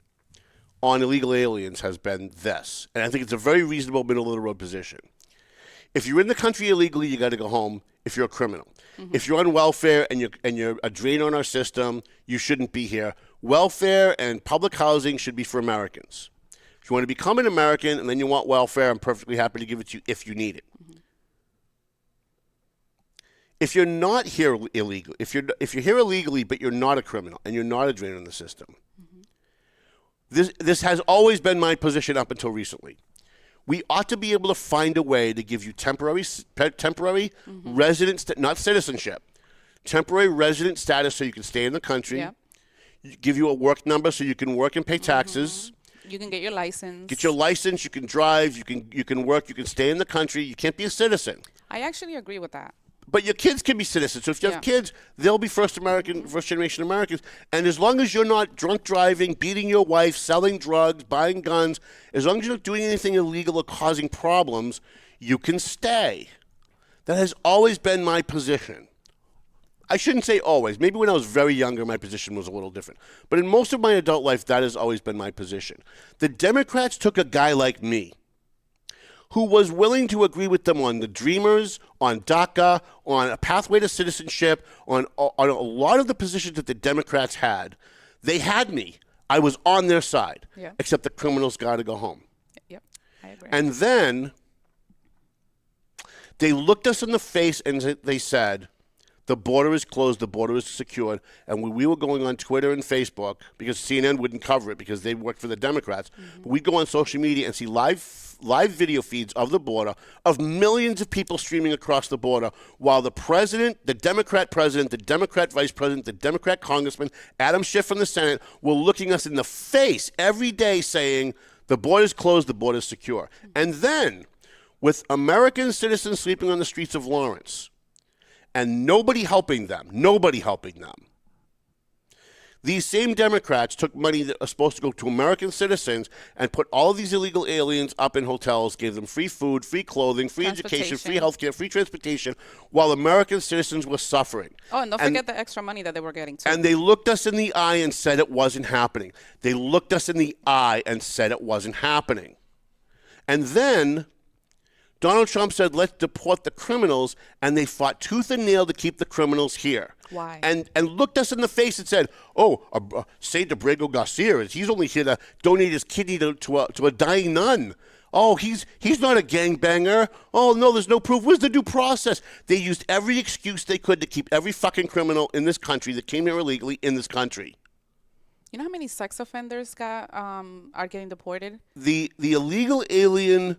on illegal aliens has been this, and I think it's a very reasonable middle-of-the-road position. If you're in the country illegally, you got to go home if you're a criminal. Mm-hmm. If you're on welfare and you're a drain on our system, you shouldn't be here. Welfare and public housing should be for Americans. If you want to become an American and then you want welfare, I'm perfectly happy to give it to you if you need it. Mm-hmm. If you're not here illegally, if you're here illegally but you're not a criminal and you're not a drain on the system, This has always been my position up until recently. We ought to be able to find a way to give you temporary residence, not citizenship, temporary resident status so you can stay in the country. Yeah. Give you a work number so you can work and pay taxes. You can get your license. Get your license. You can drive. You can work. You can stay in the country. You can't be a citizen. I actually agree with that. But your kids can be citizens. So if you have kids, they'll be first generation Americans. And as long as you're not drunk driving, beating your wife, selling drugs, buying guns, as long as you're not doing anything illegal or causing problems, you can stay. That has always been my position. I shouldn't say always. Maybe when I was very younger, my position was a little different. But in most of my adult life, that has always been my position. The Democrats took a guy like me, who was willing to agree with them on the Dreamers, on DACA, on a pathway to citizenship, on a lot of the positions that the Democrats had. They had me. I was on their side, except the criminals got to go home. Yep, I agree. And then they looked us in the face and they said, the border is closed, the border is secured, and when we were going on Twitter and Facebook, because CNN wouldn't cover it because they worked for the Democrats, but we'd go on social media and see live video feeds of the border of millions of people streaming across the border while the president, the Democrat vice president, the Democrat congressman, Adam Schiff from the Senate were looking us in the face every day saying the border's closed, the border's secure. And then with American citizens sleeping on the streets of Lawrence and nobody helping them, these same Democrats took money that was supposed to go to American citizens and put all of these illegal aliens up in hotels, gave them free food, free clothing, free education, free health care, free transportation, while American citizens were suffering. Oh, and don't forget the extra money that they were getting, too. And they looked us in the eye and said it wasn't happening. And then Donald Trump said, let's deport the criminals, and they fought tooth and nail to keep the criminals here. Why? And looked us in the face and said, Saint Abrego Garcia, he's only here to donate his kidney to a dying nun. Oh, he's not a gangbanger. Oh, no, there's no proof. Where's the due process? They used every excuse they could to keep every fucking criminal in this country that came here illegally in this country. You know how many sex offenders are getting deported? The illegal alien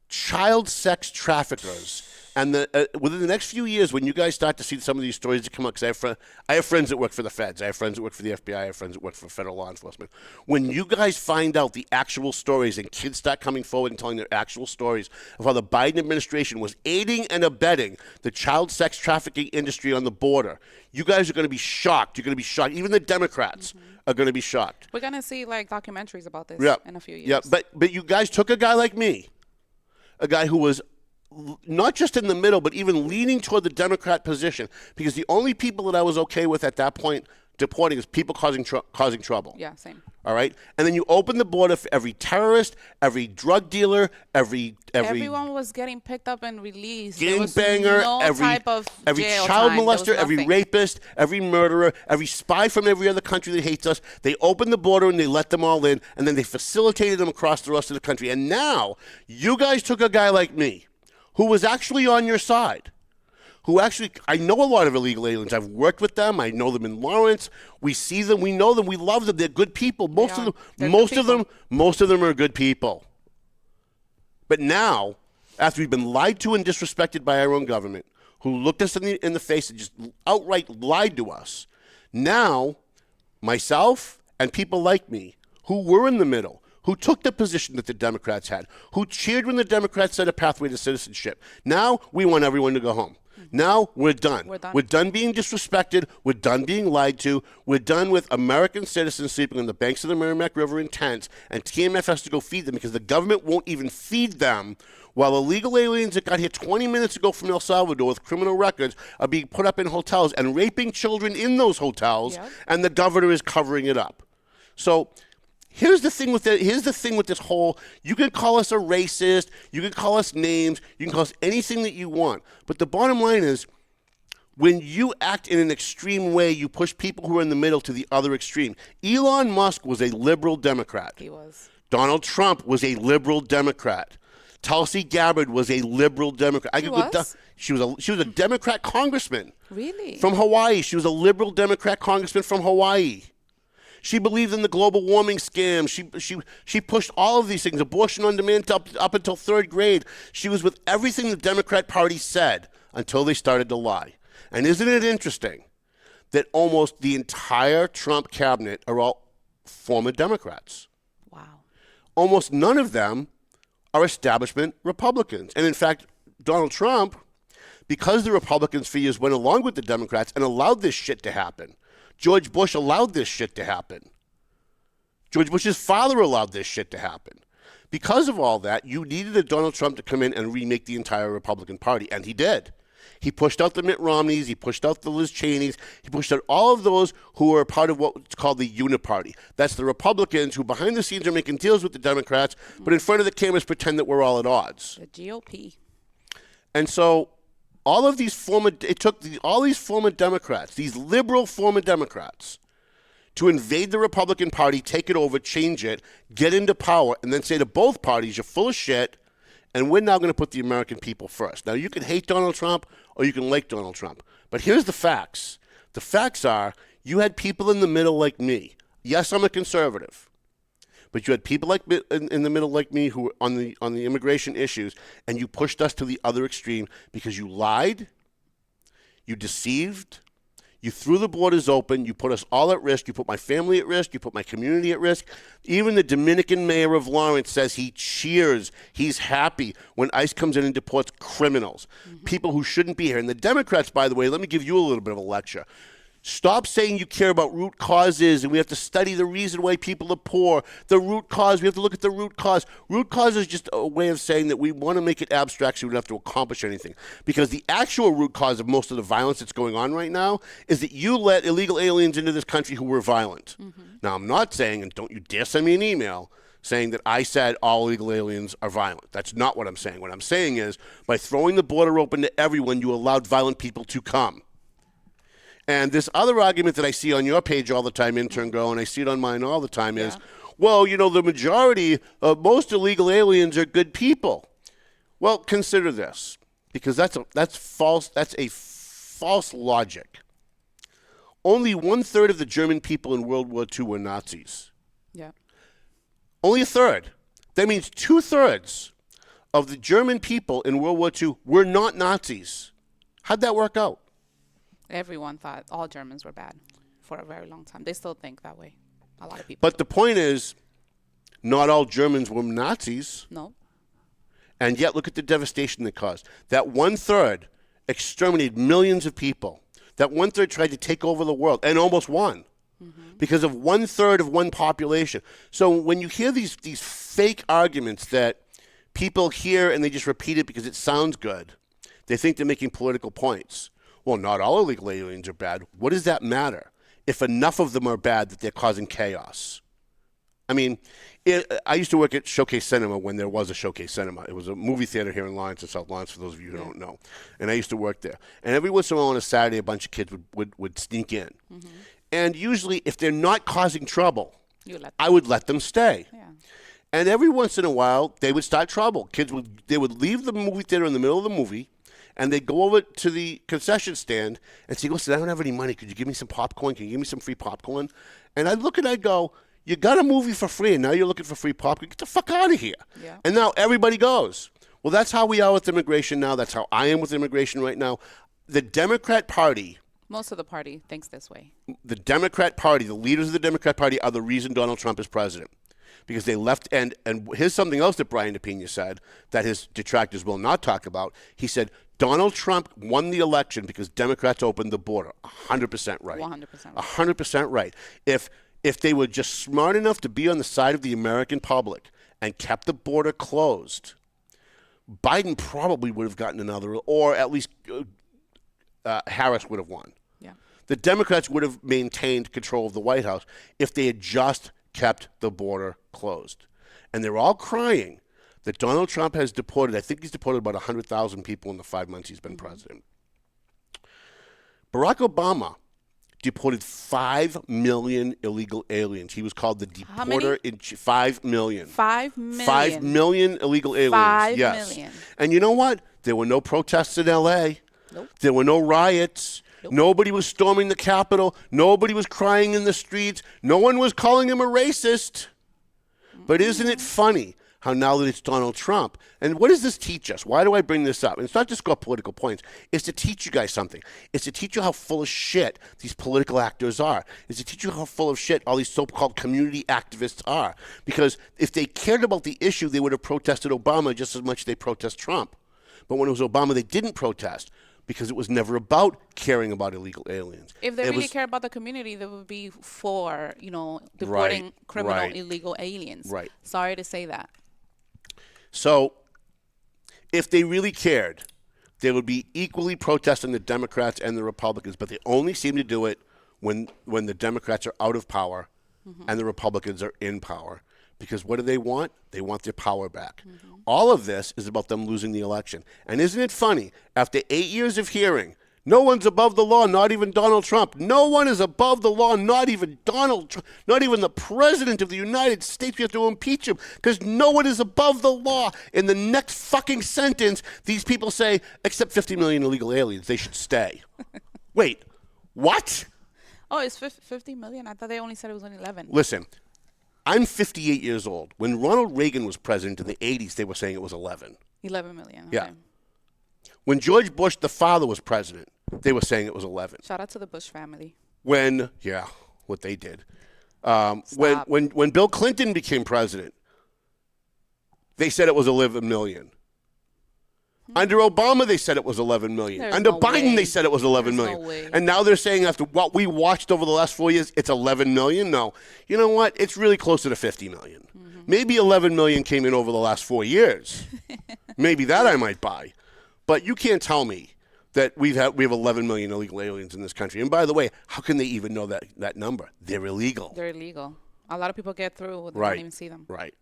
child sex traffickers, and within the next few years, when you guys start to see some of these stories that come up, because I have friends that work for the feds, I have friends that work for the FBI, I have friends that work for federal law enforcement. When you guys find out the actual stories and kids start coming forward and telling their actual stories of how the Biden administration was aiding and abetting the child sex trafficking industry on the border, you guys are going to be shocked. You're going to be shocked. Even the Democrats are going to be shocked. We're going to see documentaries about this in a few years. Yeah, but you guys took a guy like me, a guy who was not just in the middle, but even leaning toward the Democrat position, because the only people that I was okay with at that point deporting is people causing trouble. Yeah, same. All right, and then you open the border for every terrorist, every drug dealer, Everyone was getting picked up and released. There was gangbanger, no type of every jail child time. There was molester, every nothing. rapist, every murderer, every spy from every other country that hates us. They opened the border and they let them all in, and then they facilitated them across the rest of the country. And now you guys took a guy like me, who was actually on your side. I know a lot of illegal aliens. I've worked with them. I know them in Lawrence. We see them. We know them. We love them. They're good people. Most of them are good people. But now, after we've been lied to and disrespected by our own government, who looked us in the face and just outright lied to us, now myself and people like me who were in the middle, who took the position that the Democrats had, who cheered when the Democrats said a pathway to citizenship, now we want everyone to go home. Now we're done. We're done being disrespected. We're done being lied to. We're done with American citizens sleeping on the banks of the Merrimack River in tents, and TMF has to go feed them because the government won't even feed them, while illegal aliens that got here 20 minutes ago from El Salvador with criminal records are being put up in hotels and raping children in those hotels, and the governor is covering it up. So here's the thing with this whole, you can call us a racist, you can call us names, you can call us anything that you want. But the bottom line is, when you act in an extreme way, you push people who are in the middle to the other extreme. Elon Musk was a liberal Democrat. He was. Donald Trump was a liberal Democrat. Tulsi Gabbard was a liberal Democrat. She was a Democrat congressman. Really? From Hawaii. She was a liberal Democrat congressman from Hawaii. She believed in the global warming scam. She pushed all of these things, abortion on demand up until third grade. She was with everything the Democrat Party said until they started to lie. And isn't it interesting that almost the entire Trump cabinet are all former Democrats? Wow. Almost none of them are establishment Republicans. And in fact, Donald Trump, because the Republicans for years went along with the Democrats and allowed this shit to happen, George Bush allowed this shit to happen. George Bush's father allowed this shit to happen. Because of all that, you needed a Donald Trump to come in and remake the entire Republican Party, and he did. He pushed out the Mitt Romneys, he pushed out the Liz Cheneys, he pushed out all of those who are part of what's called the Uniparty. That's the Republicans who behind the scenes are making deals with the Democrats, but in front of the cameras pretend that we're all at odds. The GOP. And so all these former Democrats, these liberal former Democrats, to invade the Republican Party, take it over, change it, get into power, and then say to both parties, you're full of shit, and we're now going to put the American people first. Now, you can hate Donald Trump or you can like Donald Trump, but here's the facts. The facts are you had people in the middle like me. Yes, I'm a conservative. But you had people in the middle like me who were on the immigration issues, and you pushed us to the other extreme because you lied, you deceived, you threw the borders open, you put us all at risk, you put my family at risk, you put my community at risk. Even the Dominican mayor of Lawrence says he cheers, he's happy when ICE comes in and deports criminals, people who shouldn't be here. And the Democrats, by the way, let me give you a little bit of a lecture. Stop saying you care about root causes and we have to study the reason why people are poor. The root cause, we have to look at the root cause. Root cause is just a way of saying that we want to make it abstract so we don't have to accomplish anything. Because the actual root cause of most of the violence that's going on right now is that you let illegal aliens into this country who were violent. Now, I'm not saying, and don't you dare send me an email, saying that I said all illegal aliens are violent. That's not what I'm saying. What I'm saying is by throwing the border open to everyone, you allowed violent people to come. And this other argument that I see on your page all the time, Intern Girl, and I see it on mine all the time is, well, you know, the majority of most illegal aliens are good people. Well, consider this, because that's false. That's a false logic. Only 1/3 of the German people in World War II were Nazis. Yeah. Only a third. That means 2/3 of the German people in World War II were not Nazis. How'd that work out? Everyone thought all Germans were bad for a very long time. They still think that way. A lot of people. But the point is, not all Germans were Nazis. No. And yet, look at the devastation they caused. That 1/3 exterminated millions of people. That 1/3 tried to take over the world and almost won because of 1/3 of one population. So when you hear these fake arguments that people hear and they just repeat it because it sounds good, they think they're making political points. Well, not all illegal aliens are bad. What does that matter if enough of them are bad that they're causing chaos? I mean, I used to work at Showcase Cinema when there was a Showcase Cinema. It was a movie theater here in Lawrence and South Lawrence, for those of you who don't know. And I used to work there. And every once in a while on a Saturday, a bunch of kids would sneak in. And usually, if they're not causing trouble, I would let them stay. Yeah. And every once in a while, they would start trouble. They would leave the movie theater in the middle of the movie, and they'd go over to the concession stand and say, listen, I don't have any money. Could you give me some popcorn? Can you give me some free popcorn? And I'd look and I'd go, you got a movie for free, and now you're looking for free popcorn? Get the fuck out of here. Yeah. And now everybody goes. Well, that's how we are with immigration now. That's how I am with immigration right now. The Democrat Party... Most of the party thinks this way. The Democrat Party, the leaders of the Democrat Party are the reason Donald Trump is president. Because they left, and here's something else that Brian DePena said that his detractors will not talk about. He said, Donald Trump won the election because Democrats opened the border. 100% right. 100% right. 100% right. If they were just smart enough to be on the side of the American public and kept the border closed, Biden probably would have gotten another, or at least Harris would have won. Yeah. The Democrats would have maintained control of the White House if they had just kept the border closed. And they're all crying that Donald Trump has deported, I think he's deported about 100,000 people in the 5 months he's been president. Barack Obama deported 5 million illegal aliens. He was called the deporter in 5 million. 5 million. 5 million illegal aliens. 5 yes. million. And you know what? There were no protests in L.A. Nope. There were no riots. Nope. Nobody was storming the Capitol. Nobody was crying in the streets. No one was calling him a racist. But isn't it funny how now that it's Donald Trump, and what does this teach us? Why do I bring this up? And it's not just score political points. It's to teach you guys something. It's to teach you how full of shit these political actors are. It's to teach you how full of shit all these so-called community activists are. Because if they cared about the issue, they would have protested Obama just as much as they protest Trump. But when it was Obama, they didn't protest because it was never about caring about illegal aliens. If they really care about the community, they would be for, deporting criminal illegal aliens. Right. Sorry to say that. So if they really cared, they would be equally protesting the Democrats and the Republicans, but they only seem to do it when the Democrats are out of power and the Republicans are in power. Because what do they want? They want their power back. All of this is about them losing the election. And isn't it funny? After 8 years of hearing, no one's above the law, not even Donald Trump. No one is above the law, not even Donald Trump, not even the President of the United States. We have to impeach him because no one is above the law. In the next fucking sentence, these people say, except 50 million illegal aliens, they should stay. Wait, what? Oh, it's 50 million? I thought they only said it was only 11. Listen, I'm 58 years old. When Ronald Reagan was president in the 80s, they were saying it was 11. 11 million. Okay. Yeah. When George Bush, the father, was president, they were saying it was 11. Shout out to the Bush family. What they did. When Bill Clinton became president, they said it was 11 million. Under Obama, they said it was 11 million. There's Under no Biden, way. they said it was 11 There's million. no way. And now they're saying after what we watched over the last 4 years, it's 11 million? No. You know what? It's really closer to 50 million. Maybe 11 million came in over the last 4 years. Maybe that I might buy. But you can't tell me that we have 11 million illegal aliens in this country. And by the way, how can they even know that number? They're illegal. They're illegal. A lot of people get through. They Right. don't even see them. Right.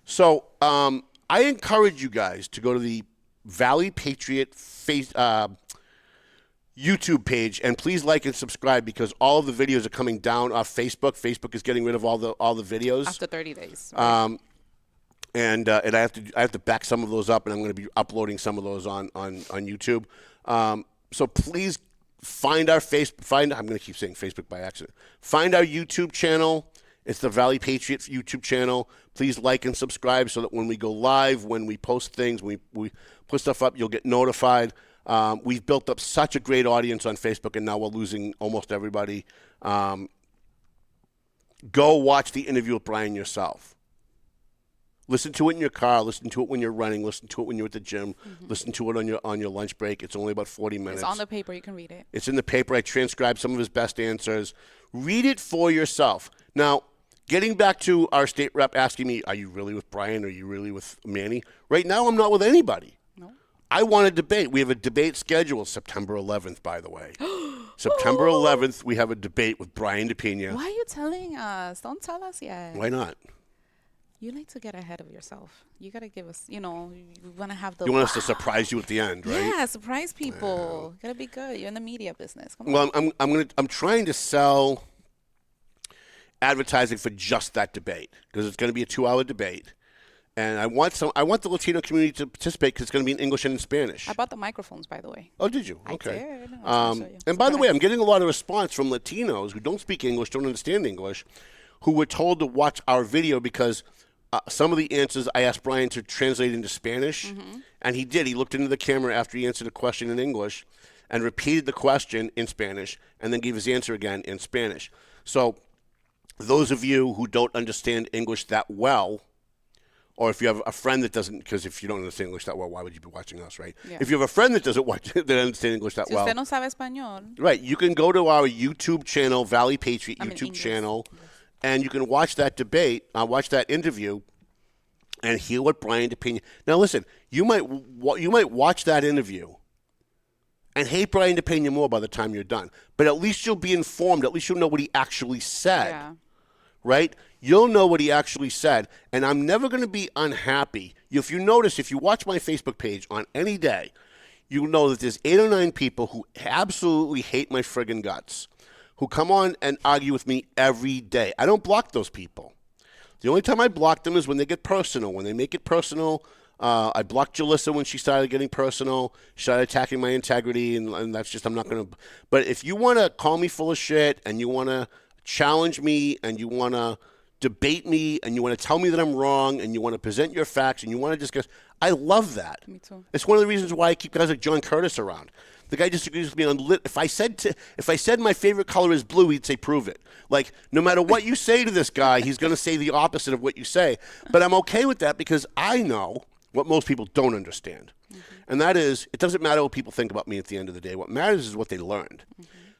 So I encourage you guys to go to the Valley Patriot YouTube page, and please like and subscribe because all of the videos are coming down off Facebook. Facebook is getting rid of all the videos After 30 days. Right? and I have to back some of those up, and I'm going to be uploading some of those on YouTube. So please find our I'm going to keep saying Facebook by accident. Find our YouTube channel. It's the Valley Patriot YouTube channel. Please like and subscribe so that when we go live, when we post things, we put stuff up, you'll get notified. We've built up such a great audience on Facebook, and now we're losing almost everybody. Go watch the interview with Brian yourself. Listen to it in your car. Listen to it when you're running. Listen to it when you're at the gym. Listen to it on your lunch break. It's only about 40 minutes. It's on the paper. You can read it. It's in the paper. I transcribed some of his best answers. Read it for yourself. Now, getting back to our state rep asking me, are you really with Brian? Are you really with Manny? Right now, I'm not with anybody. No. I want a debate. We have a debate scheduled September 11th, by the way. September 11th, we have a debate with Brian DePena. Why are you telling us? Don't tell us yet. Why not? You like to get ahead of yourself. You got to give us, you want to have the... You want us to surprise you at the end, right? Yeah, surprise people. Got to be good. You're in the media business. Come Well, on. I'm trying to sell advertising for just that debate because it's going to be a 2-hour debate. And I want the Latino community to participate because it's going to be in English and in Spanish. I bought the microphones, by the way. Oh, did you? I Okay. did. I was gonna show you. And by the way, I'm getting a lot of response from Latinos who don't speak English, don't understand English, who were told to watch our video because some of the answers I asked Brian to translate into Spanish, and he did. He looked into the camera after he answered a question in English and repeated the question in Spanish and then gave his answer again in Spanish. So those of you who don't understand English that well, or if you have a friend that doesn't, because if you don't understand English that well, why would you be watching us, right? Yeah. If you have a friend that doesn't that understand English that Si well, usted no sabe español, right, you can go to our YouTube channel, Valley Patriot YouTube English. channel, and you can watch that debate, watch that interview, and hear what Brian DePena. Now, listen, you might watch that interview and hate Brian DePena more by the time you're done, but at least you'll be informed. At least you'll know what he actually said. Yeah. Right? You'll know what he actually said, and I'm never going to be unhappy. If you notice, if you watch my Facebook page on any day, you'll know that there's 8 or 9 people who absolutely hate my friggin' guts, who come on and argue with me every day. I don't block those people. The only time I block them is when they get personal. When they make it personal, I blocked Jalissa when she started getting personal. She started attacking my integrity, and that's just, I'm not going to. But if you want to call me full of shit, and you want to challenge me, and you want to debate me, and you want to tell me that I'm wrong, and you want to present your facts, and you want to discuss, I love that. Me too. It's one of the reasons why I keep guys like John Curtis around. The guy disagrees with me on lit. If I said my favorite color is blue, he'd say prove it. Like, no matter what you say to this guy, he's going to say the opposite of what you say. But I'm okay with that because I know what most people don't understand. And that is, it doesn't matter what people think about me at the end of the day. What matters is what they learned.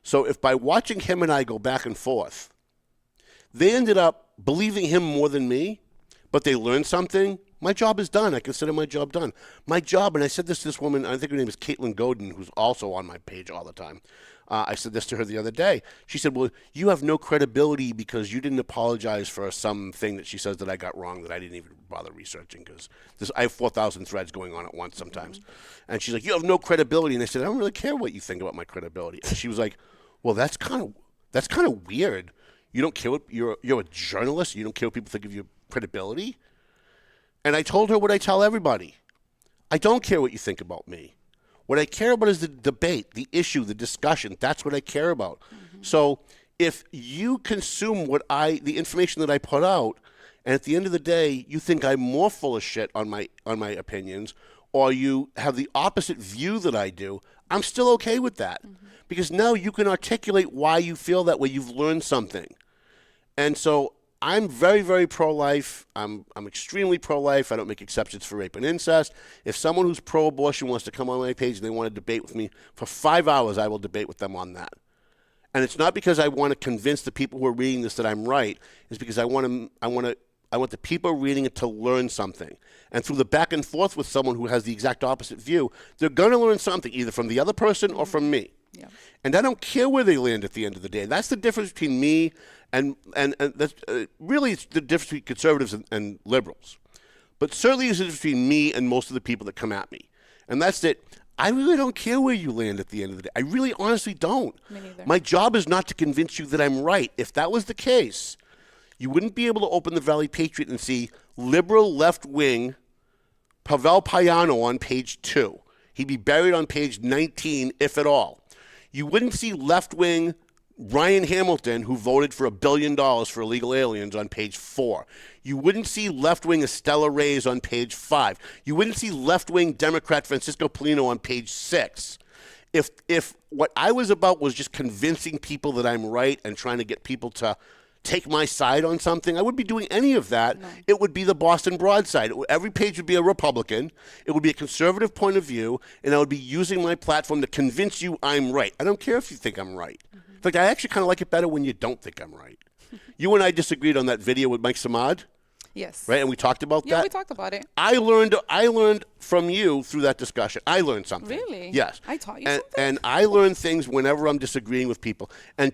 So if by watching him and I go back and forth, they ended up believing him more than me, but they learned something, my job is done. I consider my job done. My job, and I said this to this woman, I think her name is Caitlin Godin, who's also on my page all the time. I said this to her the other day. She said, well, you have no credibility because you didn't apologize for something that she says that I got wrong that I didn't even bother researching because I have 4,000 threads going on at once sometimes. And she's like, you have no credibility. And I said, I don't really care what you think about my credibility. And she was like, well, that's kind of weird. You don't care what you're a journalist. You don't care what people think of your credibility. And I told her what I tell everybody. I don't care what you think about me. What I care about is the debate, the issue, the discussion. That's what I care about. So if you consume the information that I put out, and at the end of the day, you think I'm more full of shit on my opinions, or you have the opposite view that I do, I'm still okay with that. Because now you can articulate why you feel that way. You've learned something. And so I'm very, very pro-life. I'm extremely pro-life. I don't make exceptions for rape and incest. If someone who's pro-abortion wants to come on my page and they want to debate with me for 5 hours, I will debate with them on that. And it's not because I want to convince the people who are reading this that I'm right. It's because I want the people reading it to learn something. And through the back and forth with someone who has the exact opposite view, they're going to learn something either from the other person or from me. Yeah. And I don't care where they land at the end of the day. That's the difference between me and that's really it's the difference between conservatives and liberals. But certainly it's the difference between me and most of the people that come at me. And that's that I really don't care where you land at the end of the day. I really honestly don't. Me neither. My job is not to convince you that I'm right. If that was the case, you wouldn't be able to open the Valley Patriot and see liberal left-wing Pavel Payano on page 2. He'd be buried on page 19, if at all. You wouldn't see left-wing Ryan Hamilton, who voted for $1 billion for illegal aliens, on page 4. You wouldn't see left-wing Estella Reyes on page 5. You wouldn't see left-wing Democrat Francisco Polino on page 6. If what I was about was just convincing people that I'm right and trying to get people to take my side on something, I wouldn't be doing any of that. No. It would be the Boston Broadside. Every page would be a Republican. It would be a conservative point of view, and I would be using my platform to convince you I'm right. I don't care if you think I'm right. In fact, I actually kind of like it better when you don't think I'm right. You and I disagreed on that video with Mike Samad. Yes. Right? And we talked about Yeah, that. we talked about it. I learned from you through that discussion. I learned something. Really? Yes. I taught you and, something? And I learn things whenever I'm disagreeing with people. And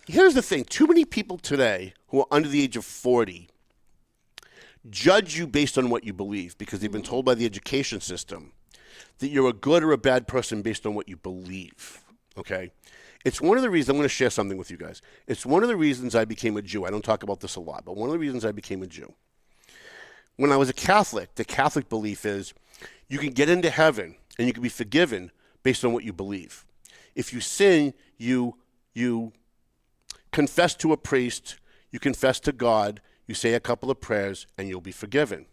here's the thing. Too many people today who are under the age of 40 judge you based on what you believe because they've been told by the education system that you're a good or a bad person based on what you believe. Okay? It's one of the reasons, I'm going to share something with you guys. It's one of the reasons I became a Jew. I don't talk about this a lot, but one of the reasons I became a Jew. When I was a Catholic, the Catholic belief is you can get into heaven and you can be forgiven based on what you believe. If you sin, you confess to a priest, you confess to God, you say a couple of prayers, and you'll be forgiven.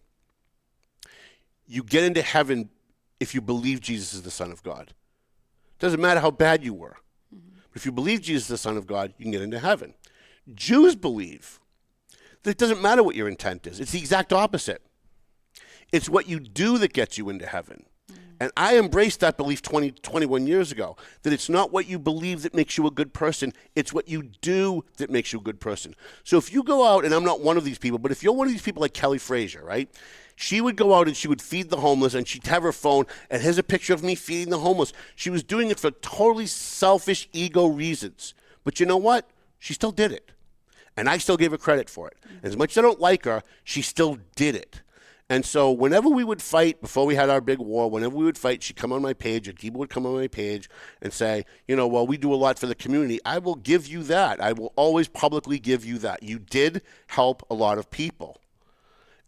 You get into heaven if you believe Jesus is the Son of God. Doesn't matter how bad you were. But if you believe Jesus is the Son of God, you can get into heaven. Jews believe that it doesn't matter what your intent is. It's the exact opposite. It's what you do that gets you into heaven. And I embraced that belief 21 years ago, that it's not what you believe that makes you a good person. It's what you do that makes you a good person. So if you go out, and I'm not one of these people, but if you're one of these people like Kelly Frazier, right? She would go out and she would feed the homeless, and she'd have her phone, and here's a picture of me feeding the homeless. She was doing it for totally selfish ego reasons. But you know what? She still did it. And I still gave her credit for it. As much as I don't like her, she still did it. And so whenever we would fight, before we had our big war, whenever we would fight, she'd come on my page, or Kiba would come on my page and say, well, we do a lot for the community. I will give you that. I will always publicly give you that. You did help a lot of people.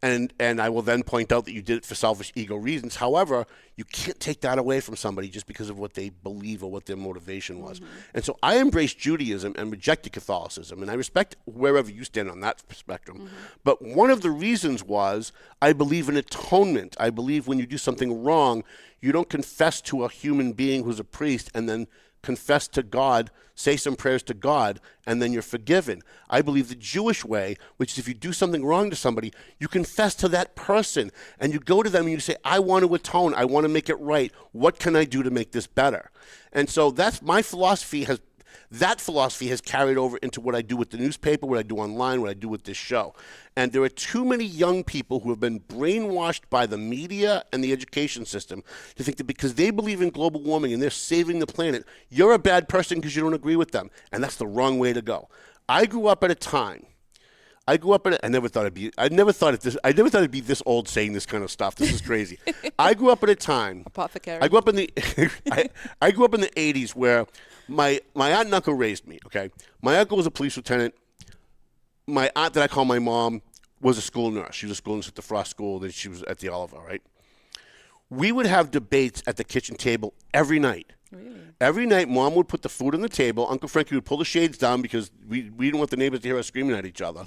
And I will then point out that you did it for selfish ego reasons. However, you can't take that away from somebody just because of what they believe or what their motivation was. And so I embraced Judaism and rejected Catholicism. And I respect wherever you stand on that spectrum. But one of the reasons was I believe in atonement. I believe when you do something wrong, you don't confess to a human being who's a priest and then confess to God, say some prayers to God, and then you're forgiven. I believe the Jewish way, which is if you do something wrong to somebody, you confess to that person, and you go to them and you say, I want to atone, I want to make it right. What can I do to make this better? And so that's my philosophy has carried over into what I do with the newspaper, what I do online, what I do with this show. And there are too many young people who have been brainwashed by the media and the education system to think that because they believe in global warming and they're saving the planet, you're a bad person because you don't agree with them. And that's the wrong way to go. I grew up at a time. I never thought it'd be this old saying this kind of stuff. This is crazy. I grew up at a time. Apothecary. I grew up in the I grew up in the 80s where my aunt and uncle raised me, okay? My uncle was a police lieutenant. My aunt that I call my mom was a school nurse. She was a school nurse at the Frost School. Then she was at the Oliver, right? We would have debates at the kitchen table every night. Really? Every night, Mom would put the food on the table. Uncle Frankie would pull the shades down because we didn't want the neighbors to hear us screaming at each other.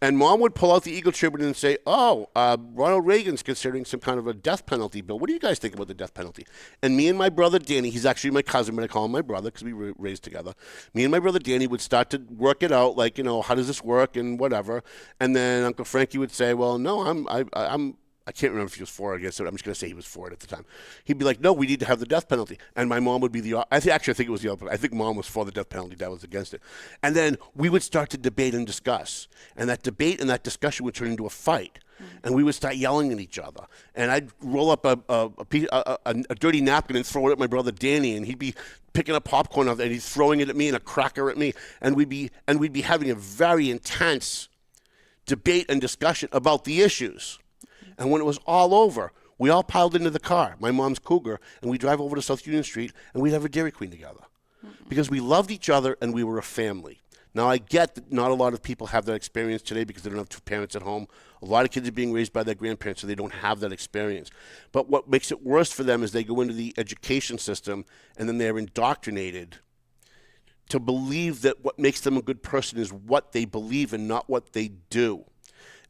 And Mom would pull out the Eagle Tribune and say, Ronald Reagan's considering some kind of a death penalty bill. What do you guys think about the death penalty? And me and my brother Danny, he's actually my cousin, but I call him my brother because we were raised together. Me and my brother Danny would start to work it out, like, how does this work and whatever. And then Uncle Frankie would say, well, no, I can't remember if he was for it or against it. I'm just going to say he was for it at the time. He'd be like, no, we need to have the death penalty. And my mom would be I think it was the opposite. I think Mom was for the death penalty. Dad was against it. And then we would start to debate and discuss. And that debate and that discussion would turn into a fight. And we would start yelling at each other. And I'd roll up a dirty napkin and throw it at my brother Danny. And he'd be picking up popcorn and he's throwing it at me and a cracker at me. And we'd be having a very intense debate and discussion about the issues. And when it was all over, we all piled into the car, my mom's Cougar, and we'd drive over to South Union Street, and we'd have a Dairy Queen together. Because we loved each other, and we were a family. Now, I get that not a lot of people have that experience today because they don't have two parents at home. A lot of kids are being raised by their grandparents, so they don't have that experience. But what makes it worse for them is they go into the education system, and then they're indoctrinated to believe that what makes them a good person is what they believe and not what they do.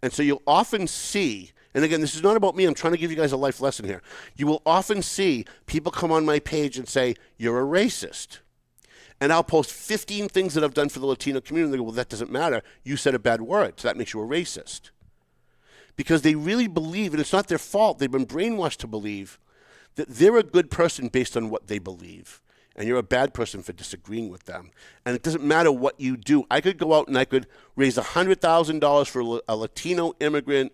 And so you'll often see... And again, this is not about me. I'm trying to give you guys a life lesson here. You will often see people come on my page and say, you're a racist. And I'll post 15 things that I've done for the Latino community. And they go, well, that doesn't matter. You said a bad word, so that makes you a racist. Because they really believe, and it's not their fault, they've been brainwashed to believe that they're a good person based on what they believe. and you're a bad person for disagreeing with them. And it doesn't matter what you do. I could go out and I could raise $100,000 for a Latino immigrant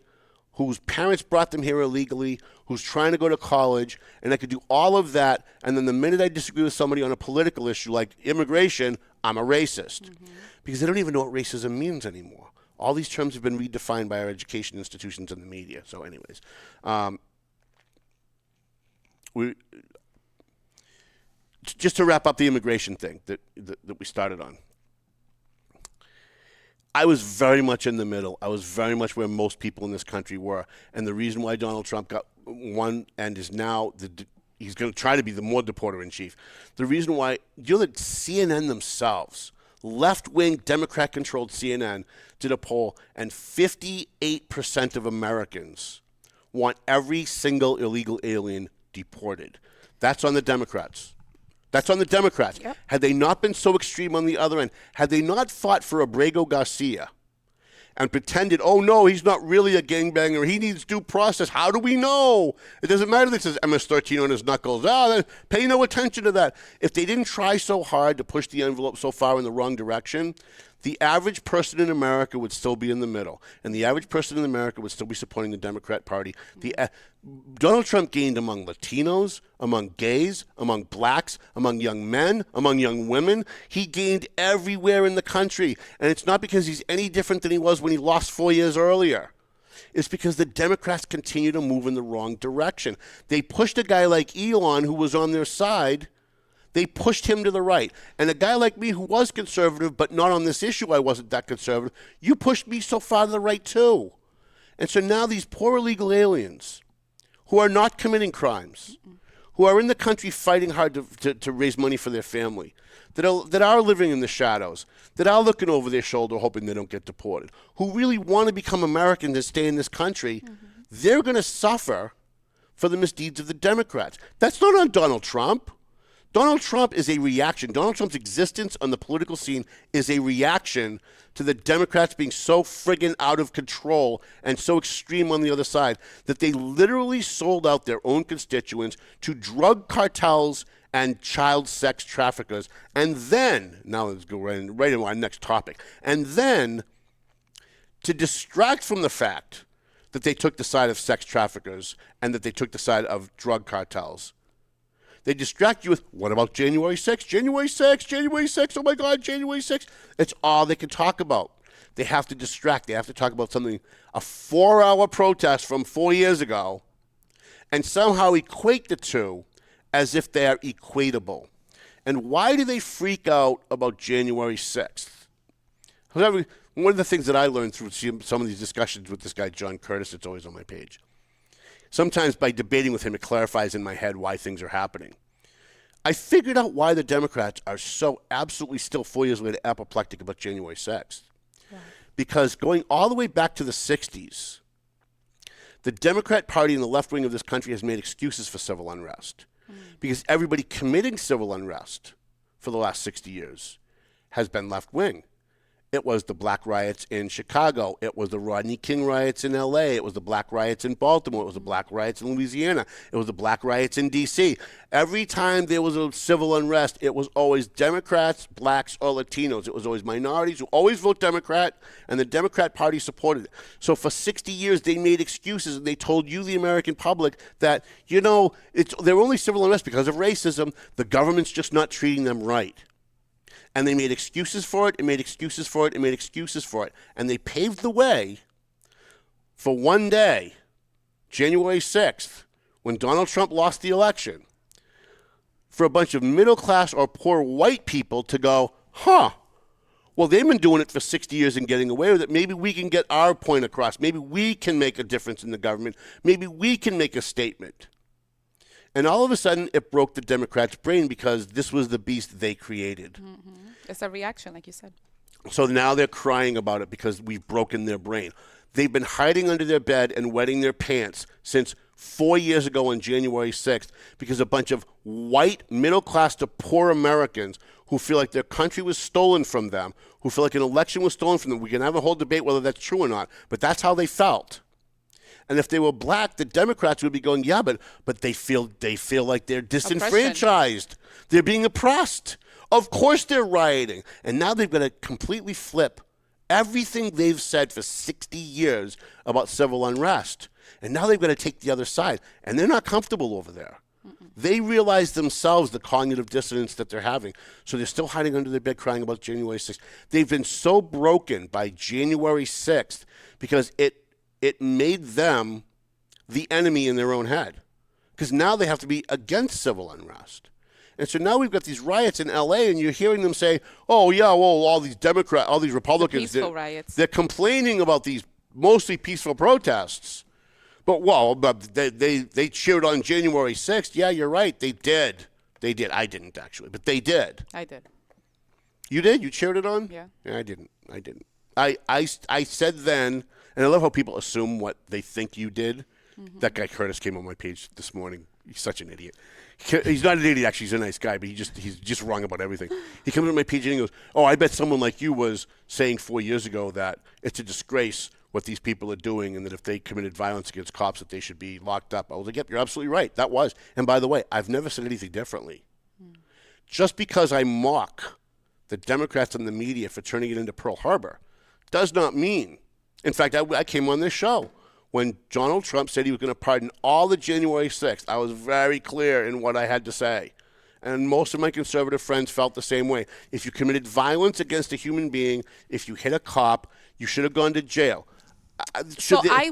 whose parents brought them here illegally, who's trying to go to college, and I could do all of that, and then the minute I disagree with somebody on a political issue like immigration, I'm a racist. Because they don't even know what racism means anymore. All these terms have been redefined by our education institutions and the media. So anyways, just to wrap up the immigration thing that we started on. I was very much in the middle. I was very much where most people in this country were. And the reason why Donald Trump got won and is now he's going to try to be the more deporter-in-chief. The reason why, CNN themselves, left-wing Democrat-controlled CNN, did a poll, and 58% of Americans want every single illegal alien deported. That's on the Democrats. That's on the Democrats. Yep. Had they not been so extreme on the other end, had they not fought for Abrego Garcia and pretended, oh, no, he's not really a gangbanger, he needs due process. How do we know? It doesn't matter that it says MS-13 on his knuckles. Pay no attention to that. If they didn't try so hard to push the envelope so far in the wrong direction, the average person in America would still be in the middle, and the average person in America would still be supporting the Democrat Party. Donald Trump gained among Latinos, among gays, among blacks, among young men, among young women. He gained everywhere in the country, and it's not because he's any different than he was when he lost 4 years earlier. It's because the Democrats continue to move in the wrong direction. They pushed a guy like Elon, who was on their side. They pushed him to the right. And a guy like me who was conservative, but not on this issue, I wasn't that conservative, you pushed me so far to the right too. And so now these poor illegal aliens who are not committing crimes, who are in the country fighting hard to raise money for their family, that are living in the shadows, that are looking over their shoulder hoping they don't get deported, who really want to become Americans and stay in this country, they're going to suffer for the misdeeds of the Democrats. That's not on Donald Trump. Donald Trump is a reaction. Donald Trump's existence on the political scene is a reaction to the Democrats being so friggin' out of control and so extreme on the other side that they literally sold out their own constituents to drug cartels and child sex traffickers. And then, now let's go right into our next topic, and then to distract from the fact that they took the side of sex traffickers and that they took the side of drug cartels, they distract you with, what about January 6th? January 6th, January 6th, oh my God, January 6th. It's all they can talk about. They have to distract. They have to talk about something, a 4-hour protest from 4 years ago, and somehow equate the two as if they are equatable. And why do they freak out about January 6th? One of the things that I learned through some of these discussions with this guy, John Curtis, it's always on my page. Sometimes by debating with him, it clarifies in my head why things are happening. I figured out why the Democrats are so absolutely still 4 years later apoplectic about January 6th. Wow. Because going all the way back to the 60s, the Democrat Party in the left wing of this country has made excuses for civil unrest. Because everybody committing civil unrest for the last 60 years has been left wing. It was the black riots in Chicago. It was the Rodney King riots in L.A. It was the black riots in Baltimore. It was the black riots in Louisiana. It was the black riots in D.C. Every time there was a civil unrest, it was always Democrats, blacks, or Latinos. It was always minorities who always vote Democrat, and the Democrat Party supported it. So for 60 years, they made excuses, and they told you, the American public, that, they're only civil unrest because of racism. The government's just not treating them right. And they made excuses for it, and made excuses for it, and made excuses for it. And they paved the way for one day, January 6th, when Donald Trump lost the election, for a bunch of middle-class or poor white people to go, well, they've been doing it for 60 years and getting away with it. Maybe we can get our point across. Maybe we can make a difference in the government. Maybe we can make a statement. And all of a sudden, it broke the Democrats' brain because this was the beast they created. It's a reaction, like you said. So now they're crying about it because we've broken their brain. They've been hiding under their bed and wetting their pants since 4 years ago on January 6th because a bunch of white, middle-class to poor Americans who feel like their country was stolen from them, who feel like an election was stolen from them. We can have a whole debate whether that's true or not, but that's how they felt. And if they were black, the Democrats would be going, yeah, but they feel like they're disenfranchised. They're being oppressed. Of course they're rioting. And now they've got to completely flip everything they've said for 60 years about civil unrest. And now they've got to take the other side. And they're not comfortable over there. They realize themselves the cognitive dissonance that they're having. So they're still hiding under their bed crying about January 6th. They've been so broken by January 6th because it made them the enemy in their own head. Because now they have to be against civil unrest. And so now we've got these riots in L.A., and you're hearing them say, oh, yeah, well, all these Republicans, peaceful riots. They're complaining about these mostly peaceful protests. But they cheered on January 6th. Yeah, you're right. They did. They did. I didn't, actually, but they did. I did. You did? You cheered it on? Yeah. I didn't. I said then, and I love how people assume what they think you did. Mm-hmm. That guy Curtis came on my page this morning. He's such an idiot. He's not an idiot, actually. He's a nice guy, but he's just wrong about everything. He comes on my page and he goes, oh, I bet someone like you was saying 4 years ago that it's a disgrace what these people are doing, and that if they committed violence against cops, that they should be locked up. I was like, yep, you're absolutely right. That was. And by the way, I've never said anything differently. Just because I mock the Democrats and the media for turning it into Pearl Harbor does not mean. In fact, I came on this show when Donald Trump said he was going to pardon all the January 6th. I was very clear in what I had to say. And most of my conservative friends felt the same way. If you committed violence against a human being, if you hit a cop, you should have gone to jail. I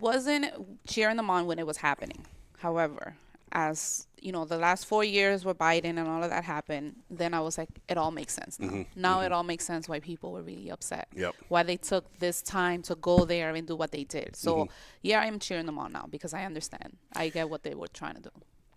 wasn't cheering them on when it was happening. However, as you know, the last 4 years where Biden and all of that happened, then I was like, it all makes sense now. Now it all makes sense why people were really upset. Yep. Why they took this time to go there and do what they did. So yeah, I am cheering them on now because I understand. I get what they were trying to do.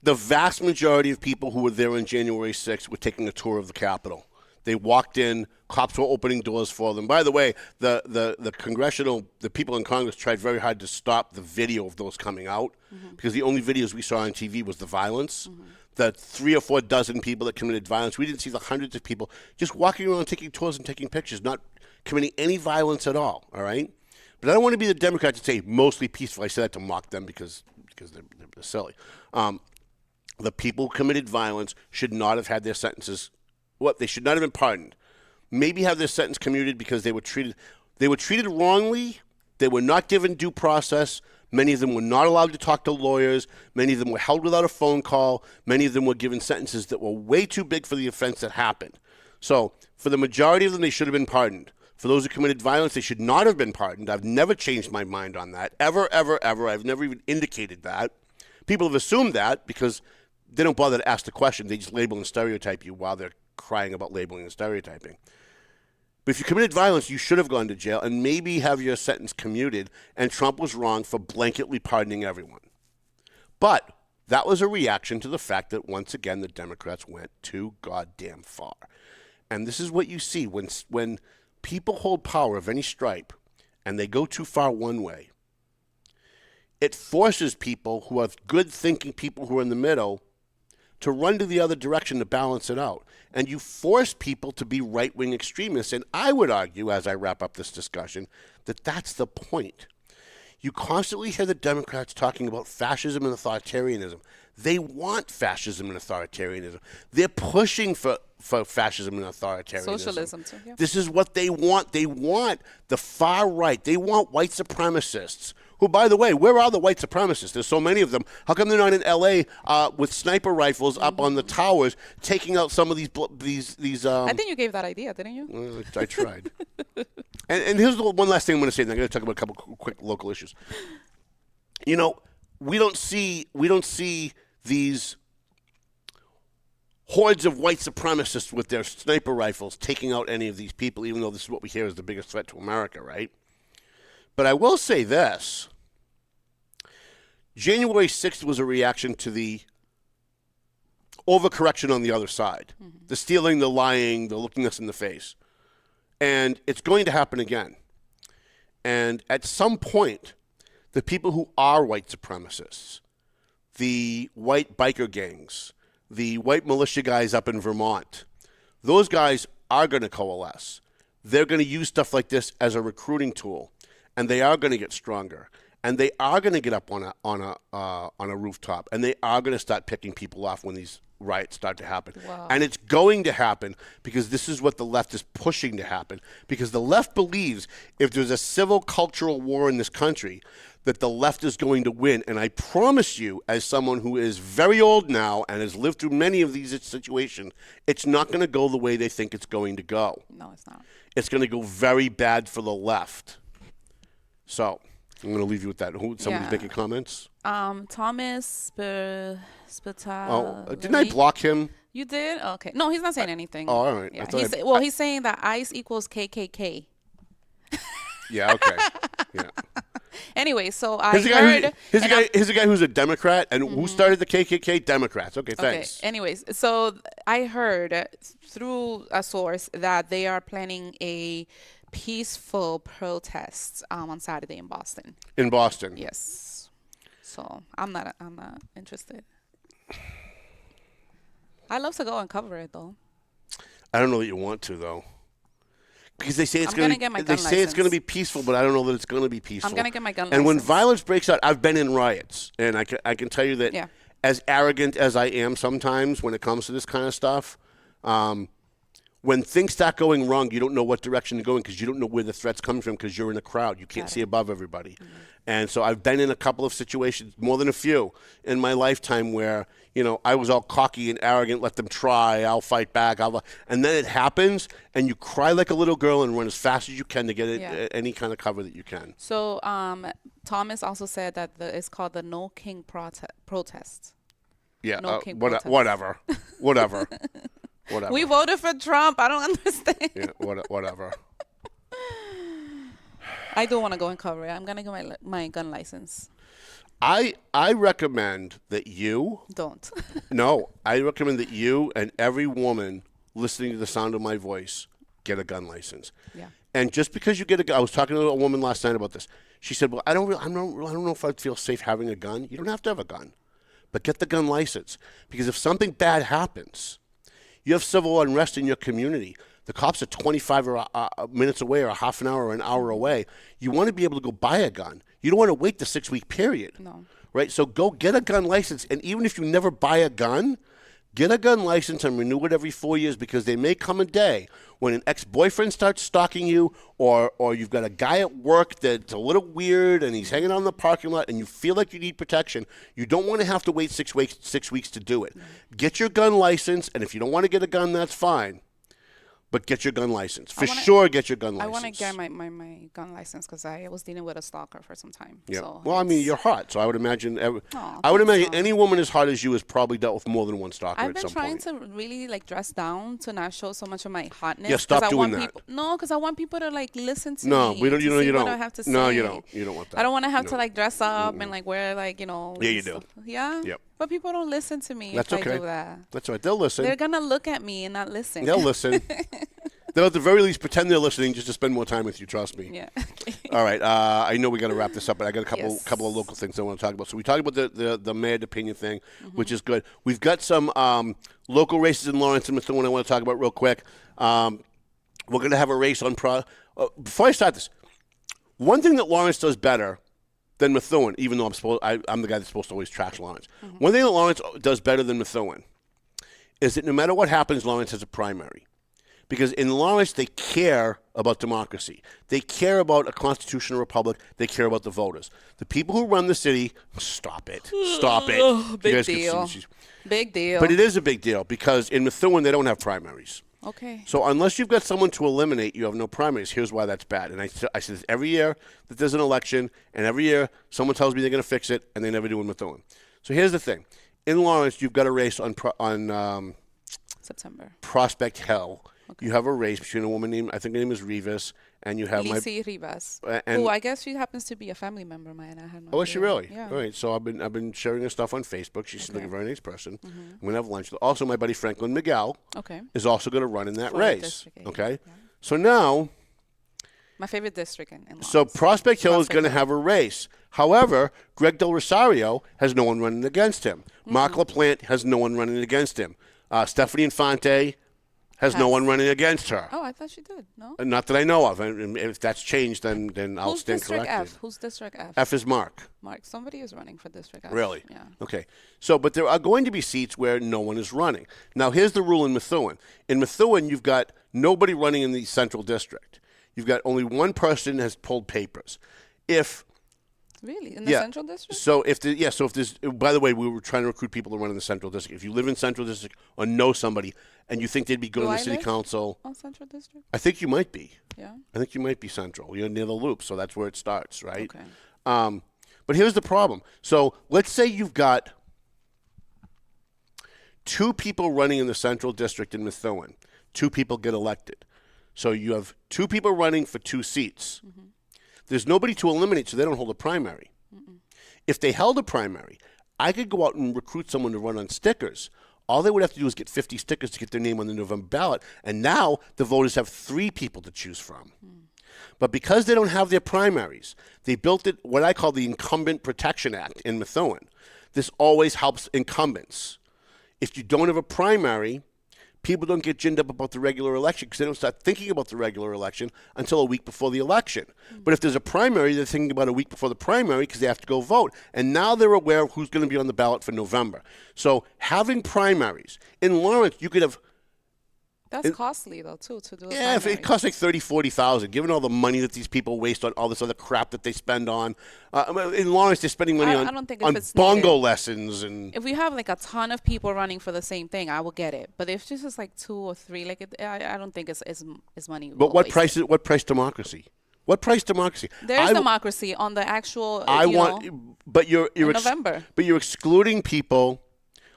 The vast majority of people who were there on January 6th were taking a tour of the Capitol. They walked in. Cops were opening doors for them. By the way, the people in Congress tried very hard to stop the video of those coming out because the only videos we saw on TV was the violence. The 3 or 4 dozen people that committed violence. We didn't see the hundreds of people just walking around taking tours and taking pictures, not committing any violence at all, all right? But I don't want to be the Democrats that say mostly peaceful. I say that to mock them because they're silly. The people who committed violence should not have had their sentences. They should not have been pardoned. Maybe have their sentence commuted because they were treated wrongly. They were not given due process. Many of them were not allowed to talk to lawyers. Many of them were held without a phone call. Many of them were given sentences that were way too big for the offense that happened. So for the majority of them, they should have been pardoned. For those who committed violence, they should not have been pardoned. I've never changed my mind on that. Ever, ever, ever. I've never even indicated that. People have assumed that because they don't bother to ask the question. They just label and stereotype you while they're crying about labeling and stereotyping. But if you committed violence, you should have gone to jail and maybe have your sentence commuted, and Trump was wrong for blanketly pardoning everyone. But that was a reaction to the fact that, once again, the Democrats went too goddamn far. And this is what you see when people hold power of any stripe and they go too far one way. It forces people who are good-thinking people who are in the middle to run to the other direction to balance it out. And you force people to be right-wing extremists. And I would argue, as I wrap up this discussion, that that's the point. You constantly hear the Democrats talking about fascism and authoritarianism. They want fascism and authoritarianism. They're pushing for fascism and authoritarianism. Socialism, too. Yeah. This is what they want. They want the far right. They want white supremacists. Who, by the way, where are the white supremacists? There's so many of them. How come they're not in L.A. With sniper rifles up on the towers, taking out some of these? I think you gave that idea, didn't you? Well, I tried. and here's one last thing I'm going to say. And I'm going to talk about a couple quick local issues. You know, we don't see these hordes of white supremacists with their sniper rifles taking out any of these people, even though this is what we hear is the biggest threat to America, right? But I will say this. January 6th was a reaction to the overcorrection on the other side. The stealing, the lying, the looking us in the face. And it's going to happen again. And at some point, the people who are white supremacists, the white biker gangs, the white militia guys up in Vermont, those guys are going to coalesce. They're going to use stuff like this as a recruiting tool. And they are going to get stronger. and they are going to get up on a rooftop, and they are going to start picking people off when these riots start to happen. Wow. And it's going to happen because this is what the left is pushing to happen. Because the left believes if there's a civil cultural war in this country, that the left is going to win. And I promise you, as someone who is very old now and has lived through many of these situations, it's not going to go the way they think it's going to go. No, it's not. It's going to go very bad for the left. So I'm going to leave you with that. Somebody's making comments? Thomas Spital. Didn't I block him? You did? Okay. No, he's not saying anything. Oh, all right. Yeah. He's saying that ICE equals KKK. Yeah, okay. Yeah. Anyway, so Here's a guy who's a Democrat, and who started the KKK? Democrats. Okay, thanks. Okay. Anyways, so I heard through a source that they are planning a peaceful protest on Saturday in Boston. In Boston. Yes. So I'm not interested. I'd love to go and cover it though. I don't know that you want to though. Because they say it's going to be peaceful, but I don't know that it's going to be peaceful. I'm going to get my gun license. And when violence breaks out, I've been in riots, and I can tell you that as arrogant as I am sometimes when it comes to this kind of stuff, when things start going wrong, you don't know what direction to go in because you don't know where the threat's coming from because you're in a crowd. You can't see above everybody. Mm-hmm. And so I've been in a couple of situations, more than a few, in my lifetime where, I was all cocky and arrogant, let them try, I'll fight back. And then it happens, and you cry like a little girl and run as fast as you can to get any kind of cover that you can. So Thomas also said that it's called the No King protest. Yeah, whatever. Whatever. We voted for Trump. I don't understand. Yeah, whatever. I do want to go and cover it. I'm going to get my gun license. I recommend that you... Don't. No, I recommend that you and every woman listening to the sound of my voice get a gun license. Yeah. And just because you get a gun... I was talking to a woman last night about this. She said, well, I don't know if I'd feel safe having a gun. You don't have to have a gun. But get the gun license. Because if something bad happens, you have civil unrest in your community. The cops are 25 minutes away or a half an hour or an hour away. You want to be able to go buy a gun. You don't want to wait the 6-week period. No. Right? So go get a gun license. And even if you never buy a gun, get a gun license and renew it every 4 years because there may come a day when an ex-boyfriend starts stalking you or you've got a guy at work that's a little weird and he's hanging out in the parking lot and you feel like you need protection. You don't want to have to wait 6 weeks to do it. Get your gun license, and if you don't want to get a gun, that's fine. But get your gun license. Sure, get your gun license. I want to get my gun license because I was dealing with a stalker for some time. Yeah. So well, I mean, you're hot, so I would imagine any woman as hot as you has probably dealt with more than one stalker I've at some point. I've been trying to really dress down to not show so much of my hotness. Yeah, stop doing that. Because I want people to listen to me. No, we don't. You don't. What I have to say. No, you don't. You don't want that. I don't want to have to dress up and wear Yeah, you do. Yeah. Yep. But people don't listen to me. That's if okay. I do that. That's all right. They'll listen. They're gonna look at me and not listen. They'll listen. They'll at the very least pretend they're listening just to spend more time with you. Trust me. Yeah. All right. I know we got to wrap this up, but I got a couple of local things I want to talk about. So we talked about the Mayor DePena thing, which is good. We've got some local races in Lawrence and Methuen I want to talk about real quick. We're going to have a race on before I start this, one thing that Lawrence does better than Methuen, even though I'm the guy that's supposed to always trash Lawrence. One thing that Lawrence does better than Methuen is that no matter what happens, Lawrence has a primary. Because in Lawrence, they care about democracy. They care about a constitutional republic. They care about the voters. The people who run the city, stop it. Big deal. Big deal. But it is a big deal because in Methuen, they don't have primaries. Okay. So unless you've got someone to eliminate, you have no primaries. Here's why that's bad. And I say this every year that there's an election, and every year someone tells me they're going to fix it, and they never do in Methuen. So here's the thing. In Lawrence, you've got a race on September. Prospect Hill. Okay. You have a race between a woman named, I think her name is Rivas, and you have Lizzie Rivas. Who I guess she happens to be a family member of mine. I had no idea. Is she really? Yeah. All right. So I've been sharing her stuff on Facebook. She's like a very nice person. I'm going to have lunch. Also, my buddy Franklin Miguel is also going to run in that race. Okay. Yeah. So now. My favorite district in Lawrence. So Prospect Hill is going to have a race. However, Greg Del Rosario has no one running against him. Mark LaPlante has no one running against him. Stephanie Infante has no one running against her. Oh, I thought she did. No. Not that I know of. And if that's changed, then I'll stand corrected. Who's District F? F is Mark. Mark. Somebody is running for District F. Really? Yeah. Okay. So, but there are going to be seats where no one is running. Now, here's the rule in Methuen. In Methuen, you've got nobody running in the central district. You've got only one person has pulled papers. Really? In the central district? So if there's, by the way, we were trying to recruit people to run in the central district. If you live in central district or know somebody and you think they'd be good on the city council. On central district? I think you might be. Yeah. I think you might be central. You're near the loop, so that's where it starts, right? Okay. But here's the problem. So let's say you've got 2 people running in the central district in Methuen. 2 people get elected. So you have 2 people running for 2 seats. Mm-hmm. There's nobody to eliminate, so they don't hold a primary. Mm-mm. If they held a primary, I could go out and recruit someone to run on stickers. All they would have to do is get 50 stickers to get their name on the November ballot, and now the voters have 3 people to choose from. Mm. But because they don't have their primaries, they built it what I call the Incumbent Protection Act in Methuen. This always helps incumbents. If you don't have a primary, people don't get ginned up about the regular election because they don't start thinking about the regular election until a week before the election. Mm-hmm. But if there's a primary, they're thinking about a week before the primary because they have to go vote. And now they're aware of who's going to be on the ballot for November. So having primaries. In Lawrence, you could have... That's costly, though, too, to do a Yeah, primary. it costs like $30,000, $40,000, given all the money that these people waste on all this other crap that they spend on. In Lawrence, they're spending money on bongo lessons. And if we have like a ton of people running for the same thing, I will get it. But if it's just like 2 or 3, I don't think it's money. But what price democracy? What price democracy? There's democracy on the actual. But you're in November. But you're excluding people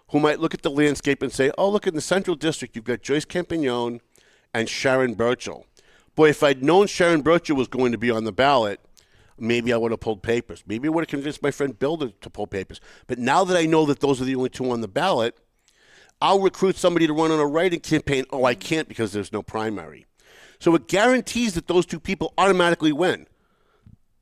who might look at the landscape and say, oh, look, in the central district, you've got Joyce Campagnon and Sharon Burchell. Boy, if I'd known Sharon Burchell was going to be on the ballot, maybe I would have pulled papers. Maybe I would have convinced my friend Bill to pull papers. But now that I know that those are the only 2 on the ballot, I'll recruit somebody to run on a write-in campaign. Oh, I can't because there's no primary. So it guarantees that those 2 people automatically win.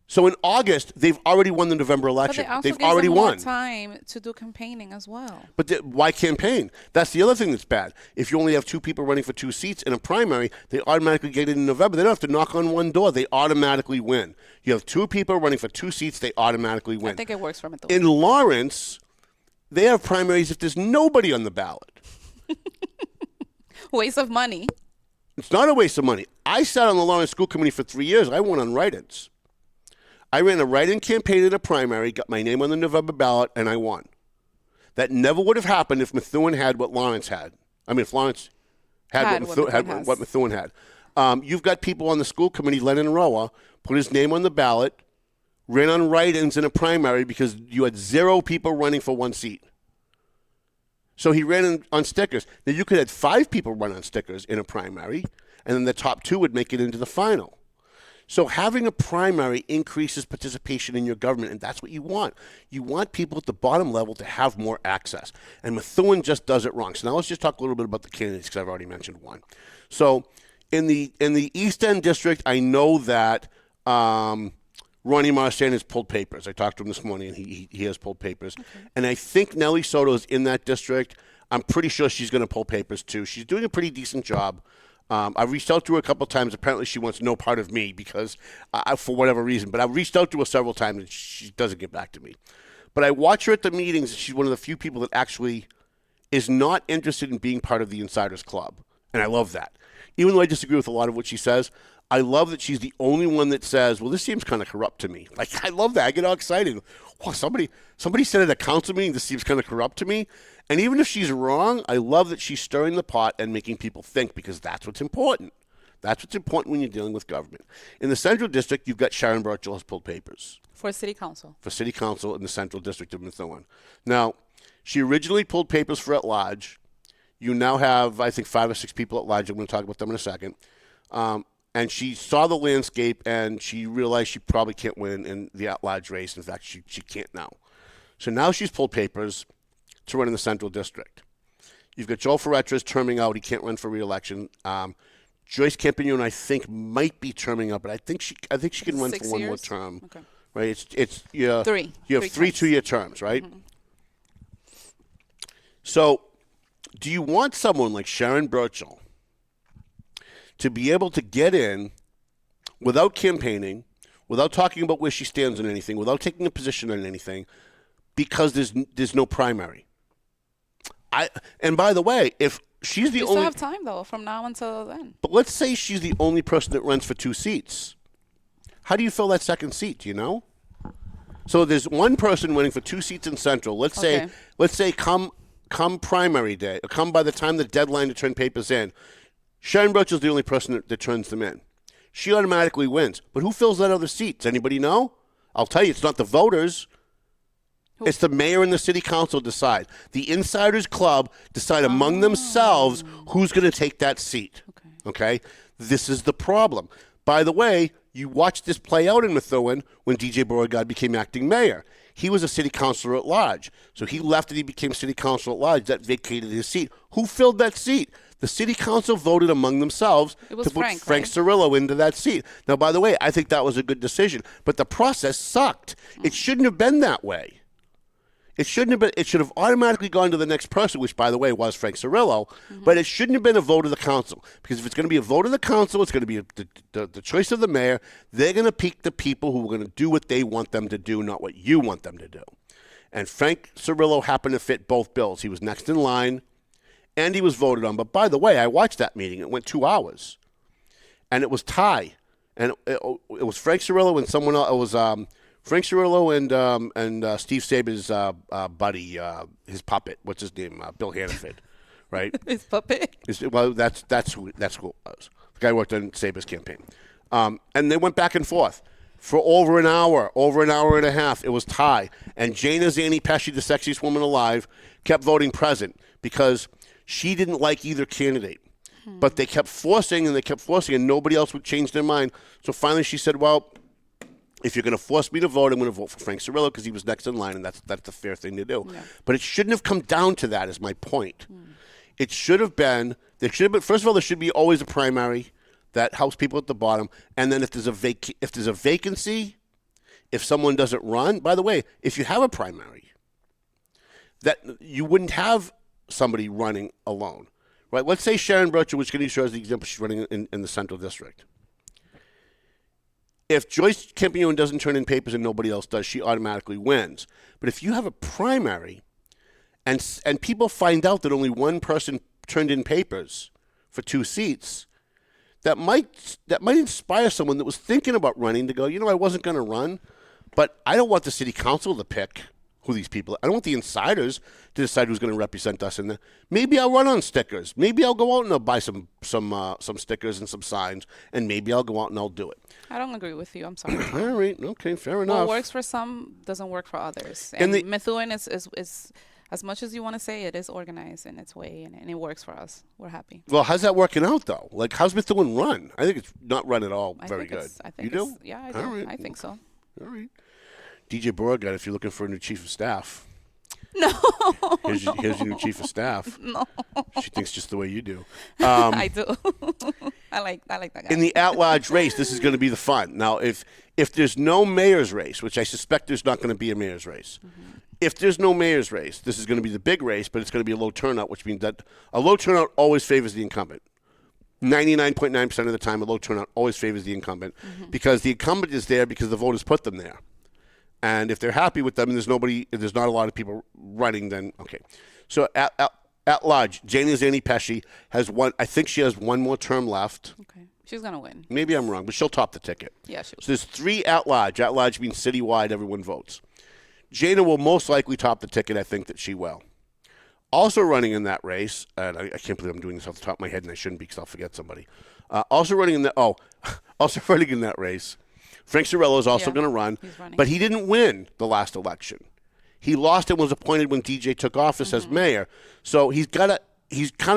So in August, they've already won the November election. But they've already them won. More time to do campaigning as well. But why campaign? That's the other thing that's bad. If you only have 2 people running for 2 seats in a primary, they automatically get it in November. They don't have to knock on one door. They automatically win. You have 2 people running for 2 seats, they automatically win. I think it works for Methuen. In Lawrence, they have primaries if there's nobody on the ballot. Waste of money. It's not a waste of money. I sat on the Lawrence School Committee for 3 years. I won on write-ins. I ran a write-in campaign in a primary, got my name on the November ballot, and I won. That never would have happened if Methuen had what Lawrence had. I mean, if Lawrence had what Methuen had. You've got people on the school committee, Lennon Roa, put his name on the ballot, ran on write-ins in a primary because you had 0 people running for 1 seat. So he ran on stickers. Now, you could have 5 people run on stickers in a primary, and then the top 2 would make it into the final. So having a primary increases participation in your government, and that's what you want. You want people at the bottom level to have more access. And Methuen just does it wrong. So now let's just talk a little bit about the candidates because I've already mentioned one. So in the East End district, I know that Ronnie Marsan has pulled papers. I talked to him this morning, and he has pulled papers. Okay. And I think Nellie Soto is in that district. I'm pretty sure she's going to pull papers too. She's doing a pretty decent job. I've reached out to her a couple of times. Apparently, she wants no part of me because, for whatever reason. But I've reached out to her several times, and she doesn't get back to me. But I watch her at the meetings, and she's one of the few people that actually is not interested in being part of the Insiders Club. And I love that. Even though I disagree with a lot of what she says, I love that she's the only one that says, well, this seems kind of corrupt to me. Like, I love that. I get all excited. Wow, somebody said at a council meeting, this seems kind of corrupt to me. And even if she's wrong, I love that she's stirring the pot and making people think because that's what's important. That's what's important when you're dealing with government. In the Central District, you've got Sharon Burchell has pulled papers. For City Council. For City Council in the Central District of Methuen. Now, she originally pulled papers for at-large. You now have, I think, 5 or 6 people at large. I'm going to talk about them in a second. And she saw the landscape, and she realized she probably can't win in the at-large race. In fact, she can't now. So now she's pulled papers to run in the Central District. You've got Joe Ferretra's terming out. He can't run for re-election. Joyce Campagnon, I think, might be terming out, but I think she can run for 1 more term. Okay. Right? It's you have 3 2-year terms, right? Mm-hmm. So do you want someone like Sharon Burchell to be able to get in without campaigning, without talking about where she stands on anything, without taking a position on anything, because there's no primary. And by the way, if she's the you only... still have time, though, from now until then. But let's say she's the only person that runs for 2 seats. How do you fill that second seat, do you know? So there's one person running for 2 seats in Central. Let's say come primary day, or come by the time the deadline to turn papers in, Sharon Birch is the only person that turns them in. She automatically wins. But who fills that other seat? Does anybody know? I'll tell you, it's not the voters. It's the mayor and the city council decide. The insiders club decide among themselves who's going to take that seat. Okay? This is the problem. By the way, you watched this play out in Methuen when DJ Beauregard became acting mayor. He was a city councilor at large. So he left and he became city councilor at large. That vacated his seat. Who filled that seat? The city council voted among themselves to put Frank right? Cirillo into that seat. Now, by the way, I think that was a good decision. But the process sucked. It shouldn't have been that way. It shouldn't have been. It should have automatically gone to the next person, which, by the way, was Frank Cirillo. But it shouldn't have been a vote of the council, because if it's going to be a vote of the council, it's going to be the choice of the mayor. They're going to pick the people who are going to do what they want them to do, not what you want them to do. And Frank Cirillo happened to fit both bills. He was next in line, and he was voted on. But by the way, I watched that meeting. It went 2 hours, and it was tie, and it was Frank Cirillo and someone else. It was Frank Cirillo and Steve Saber's buddy, his puppet. What's his name? Bill Hannaford, right? His puppet. Well, that's who it was. The guy worked on Saber's campaign, and they went back and forth for over an hour and a half. It was tie, and Jana Zani Pesci, the sexiest woman alive, kept voting present because she didn't like either candidate. But they kept forcing, and nobody else would change their mind. So finally, she said, "Well, if you're going to force me to vote, I'm going to vote for Frank Cirillo because he was next in line, and that's the fair thing to do." Yeah. But it shouldn't have come down to that, is my point. It should have been, first of all, there should be always a primary that helps people at the bottom. And then if there's a vacancy, if someone doesn't run, by the way, if you have a primary, that you wouldn't have somebody running alone, right? Let's say Sharon Birch, which can show as the example, she's running in the Central District. If Joyce Campione doesn't turn in papers and nobody else does, she automatically wins. But if you have a primary and people find out that only one person turned in papers for 2 seats, that might inspire someone that was thinking about running to go, I wasn't going to run, but I don't want the city council to pick who these people are. I don't want the insiders to decide who's going to represent us in there. Maybe I'll run on stickers. Maybe I'll go out and I'll buy some stickers and some signs, and maybe I'll go out and I'll do it. I don't agree with you. I'm sorry. All right. Okay. Fair enough. What works for some doesn't work for others. And Methuen is as much as you want to say, it is organized in its way, and it works for us. We're happy. Well, how's that working out, though? Like, how's Methuen run? I think it's not run at all very good. You do? Yeah, I do. Right. I think so. All right. DJ Beauregard, if you're looking for a new chief of staff. No. Here's your new chief of staff. No. She thinks just the way you do. I do. I like that guy. In the at-large race, this is going to be the fun. Now, if there's no mayor's race, which I suspect there's not going to be a mayor's race, if there's no mayor's race, this is going to be the big race, but it's going to be a low turnout, which means that a low turnout always favors the incumbent. 99.9% of the time, a low turnout always favors the incumbent because the incumbent is there because the voters put them there. And if they're happy with them and there's not a lot of people running, then okay. So at large, Jana Zani Pesci has one. I think she has one more term left. Okay. She's going to win. Maybe I'm wrong, but she'll top the ticket. Yeah, she will. So there's 3 at large. At large means citywide, everyone votes. Jana will most likely top the ticket. I think that she will. Also running in that race, and I can't believe I'm doing this off the top of my head, and I shouldn't be because I'll forget somebody. Also running in that race, Frank Cirillo is also going to run, but he didn't win the last election. He lost and was appointed when DJ took office as mayor. So he's kind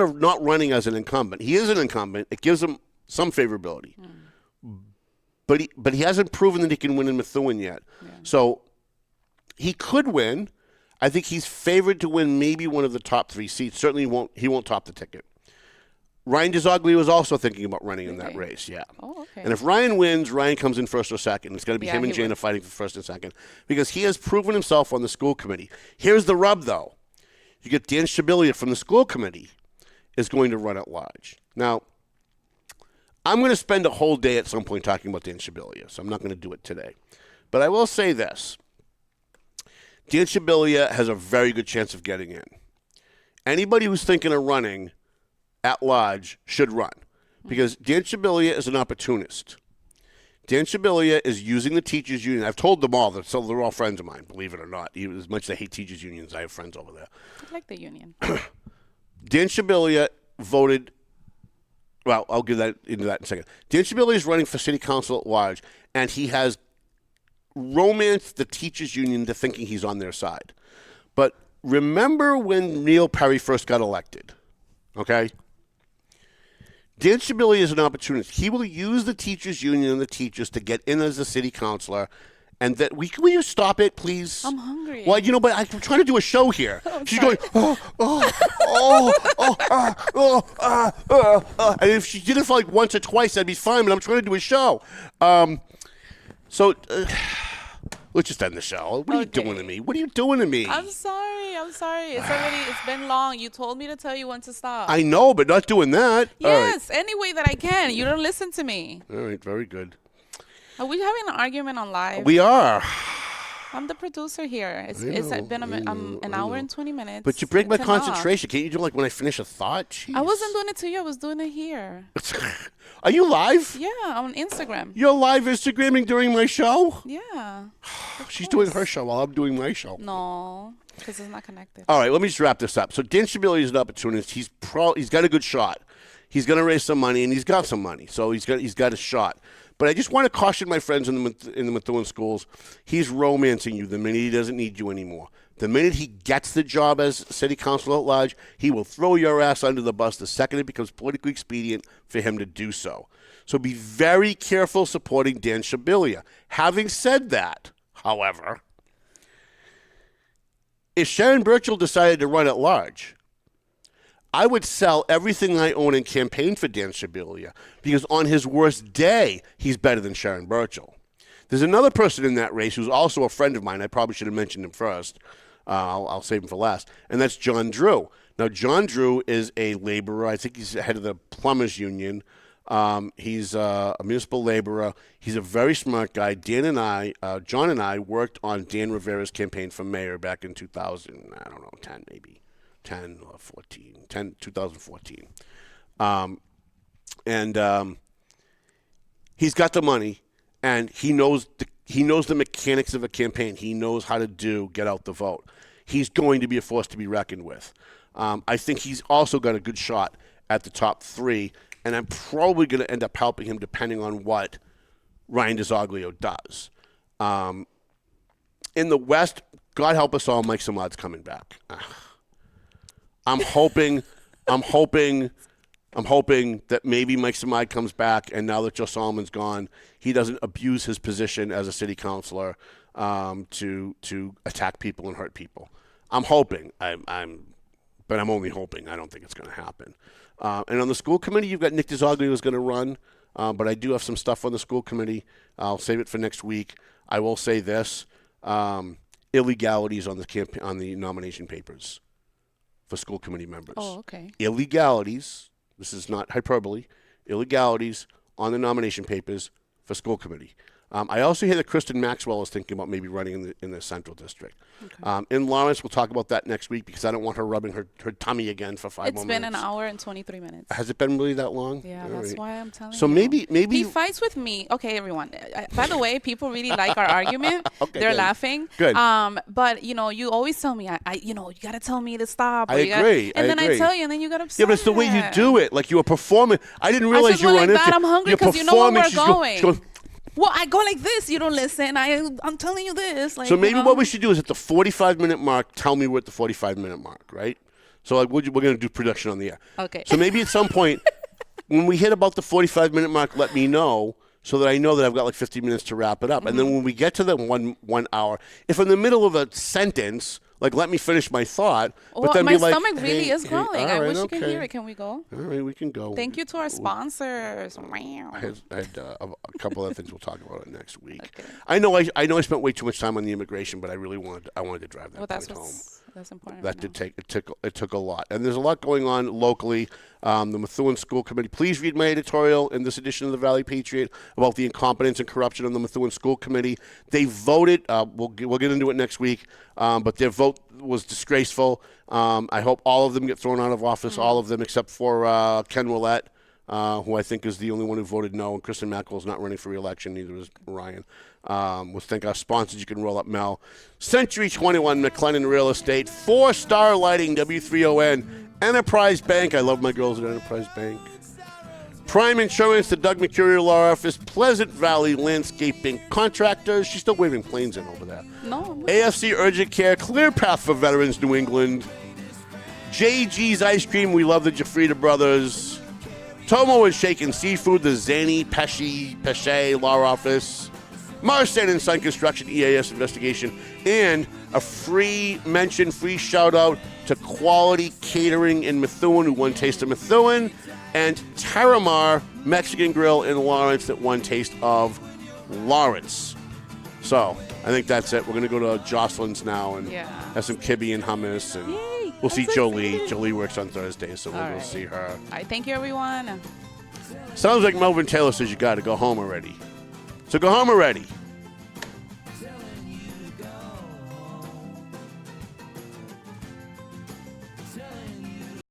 of not running as an incumbent. He is an incumbent. It gives him some favorability. But he hasn't proven that he can win in Methuen yet. Yeah. So he could win. I think he's favored to win maybe one of the top 3 seats. Certainly he won't top the ticket. Ryan DeZogli was also thinking about running in that race, yeah. Oh, okay. And if Ryan wins, Ryan comes in first or second. It's going to be him and Jana fighting for first and second because he has proven himself on the school committee. Here's the rub, though. You get Dan Shabilia from the school committee is going to run at large. Now, I'm going to spend a whole day at some point talking about Dan Shabilia, so I'm not going to do it today. But I will say this. Dan Shabilia has a very good chance of getting in. Anybody who's thinking of running at large should run, because Dan Shabilia is an opportunist. Dan Shabilia is using the teachers' union. I've told them all that, so they're all friends of mine, believe it or not. Even as much as I hate teachers' unions, I have friends over there. I like the union. Dan Shabilia voted. Well, I'll get into that in a second. Dan Shabilia is running for city council at large, and he has romanced the teachers' union into thinking he's on their side. But remember when Neil Perry first got elected, okay? Dan Shabilia is an opportunist. He will use the teachers' union and the teachers to get in as a city councilor. And that will you stop it, please? I'm hungry. Well, but I'm trying to do a show here. She's going, and if she did it for like once or twice, that'd be fine. But I'm trying to do a show. Let's just end the show. What are you doing to me? What are you doing to me? I'm sorry. It's been long. You told me to tell you when to stop. I know, but not doing that. Yes, any way that I can. You don't listen to me. All right, very good. Are we having an argument on live? We are. I'm the producer here. It's been an hour and 20 minutes. But you break my concentration. Can't you do like when I finish a thought? Jeez. I wasn't doing it to you. I was doing it here. Are you live? Yeah, on Instagram. You're live Instagramming during my show? Yeah. She's doing her show while I'm doing my show. No, because it's not connected. All right, let me just wrap this up. So Dan Shabilia is an opportunist. He's got a good shot. He's going to raise some money, and he's got some money. So he's got a shot. But I just want to caution my friends in the Methuen schools. He's romancing you the minute he doesn't need you anymore. The minute he gets the job as city councilor at large, he will throw your ass under the bus the second it becomes politically expedient for him to do so. So be very careful supporting Dan Shabilia. Having said that, however, if Sharon Burchill decided to run at large, I would sell everything I own and campaign for Dan Shabilia, because on his worst day, he's better than Sharon Burchill. There's another person in that race who's also a friend of mine. I probably should have mentioned him first. I'll save him for last. And that's John Drew. Now, John Drew is a laborer. I think he's head of the plumbers union. He's a municipal laborer. He's a very smart guy. John and I worked on Dan Rivera's campaign for mayor back in 2010 maybe. 2014. He's got the money, and he knows the mechanics of a campaign. He knows how to get out the vote. He's going to be a force to be reckoned with. I think he's also got a good shot at the top three, and I'm probably going to end up helping him depending on what Ryan DeZoglio does. In the West, God help us all, Mike Samad's coming back. I'm hoping that maybe Mike Samad comes back, and now that Joe Solomon's gone, he doesn't abuse his position as a city councilor to attack people and hurt people. I'm hoping. But I'm only hoping. I don't think it's going to happen. And on the school committee, you've got Nick DeZoglio who's going to run, but I do have some stuff on the school committee. I'll save it for next week. I will say this: illegalities on the nomination papers for school committee members. Oh, okay. Illegalities, this is not hyperbole, illegalities on the nomination papers for school committee. I also hear that Kristen Maxwell is thinking about maybe running in the Central District. Okay. In Lawrence, we'll talk about that next week, because I don't want her rubbing her tummy again for 5 more minutes. It's been an hour and 23 minutes. Has it been really that long? Yeah, that's why I'm telling you. So maybe he fights with me. Okay, everyone. By the way, people really like our argument. Okay, they're good. laughing. Good. But you always tell me, you got to tell me to stop. I agree. And then I tell you, and then you got upset. Yeah, but it's the way you do it. Like you were performing. I didn't realize you were on it. I'm hungry because you know where we're going. Well, I go like this. You don't listen. I'm telling you this. Like, so maybe what we should do is at the 45-minute mark, tell me we're at the 45-minute mark, right? So we're going to do production on the air. Okay. So maybe at some point, when we hit about the 45-minute mark, let me know, so that I know that I've got like 50 minutes to wrap it up. Mm-hmm. And then when we get to the one hour, if in the middle of a sentence, like let me finish my thought, but then my be like, stomach really is growling. I wish you could hear it. Can we go? All right, we can go. Thank you to our sponsors. I had a couple other things we'll talk about next week. Okay. I know I spent way too much time on the immigration, but I really wanted to drive that point home. That's important. That did take it took a lot, and there's a lot going on locally. The Methuen School Committee. Please read my editorial in this edition of the Valley Patriot about the incompetence and corruption of the Methuen School Committee. They voted. We'll get into it next week, but their vote was disgraceful. I hope all of them get thrown out of office. All of them except for Ken Willett. Who I think is the only one who voted no, and Kristen Mackel is not running for re-election, neither is Ryan. We'll thank our sponsors. You can roll up Mel. Century 21 McLennan Real Estate, 4-Star Lighting, W3ON, Enterprise Bank. I love my girls at Enterprise Bank. Prime Insurance, the Doug Mercurio Law Office, Pleasant Valley Landscaping Contractors. She's still waving planes in over there. No. AFC Urgent Care, Clear Path for Veterans New England. JG's Ice Cream, we love the Jafrida Brothers. Tomo and Shaken Seafood, the Zany Pesce Law Office, Marston and Son Construction EAS investigation, and a free shout-out to Quality Catering in Methuen, who won Taste of Methuen, and Terramar Mexican Grill in Lawrence that won Taste of Lawrence. So, I think that's it. We're going to go to Jocelyn's now and have some kibbe and hummus, and we'll see Jolie. Jolie works on Thursday, so we'll go see her. All right, thank you, everyone. Sounds like Melvin Taylor says you got to go home already. So go home already.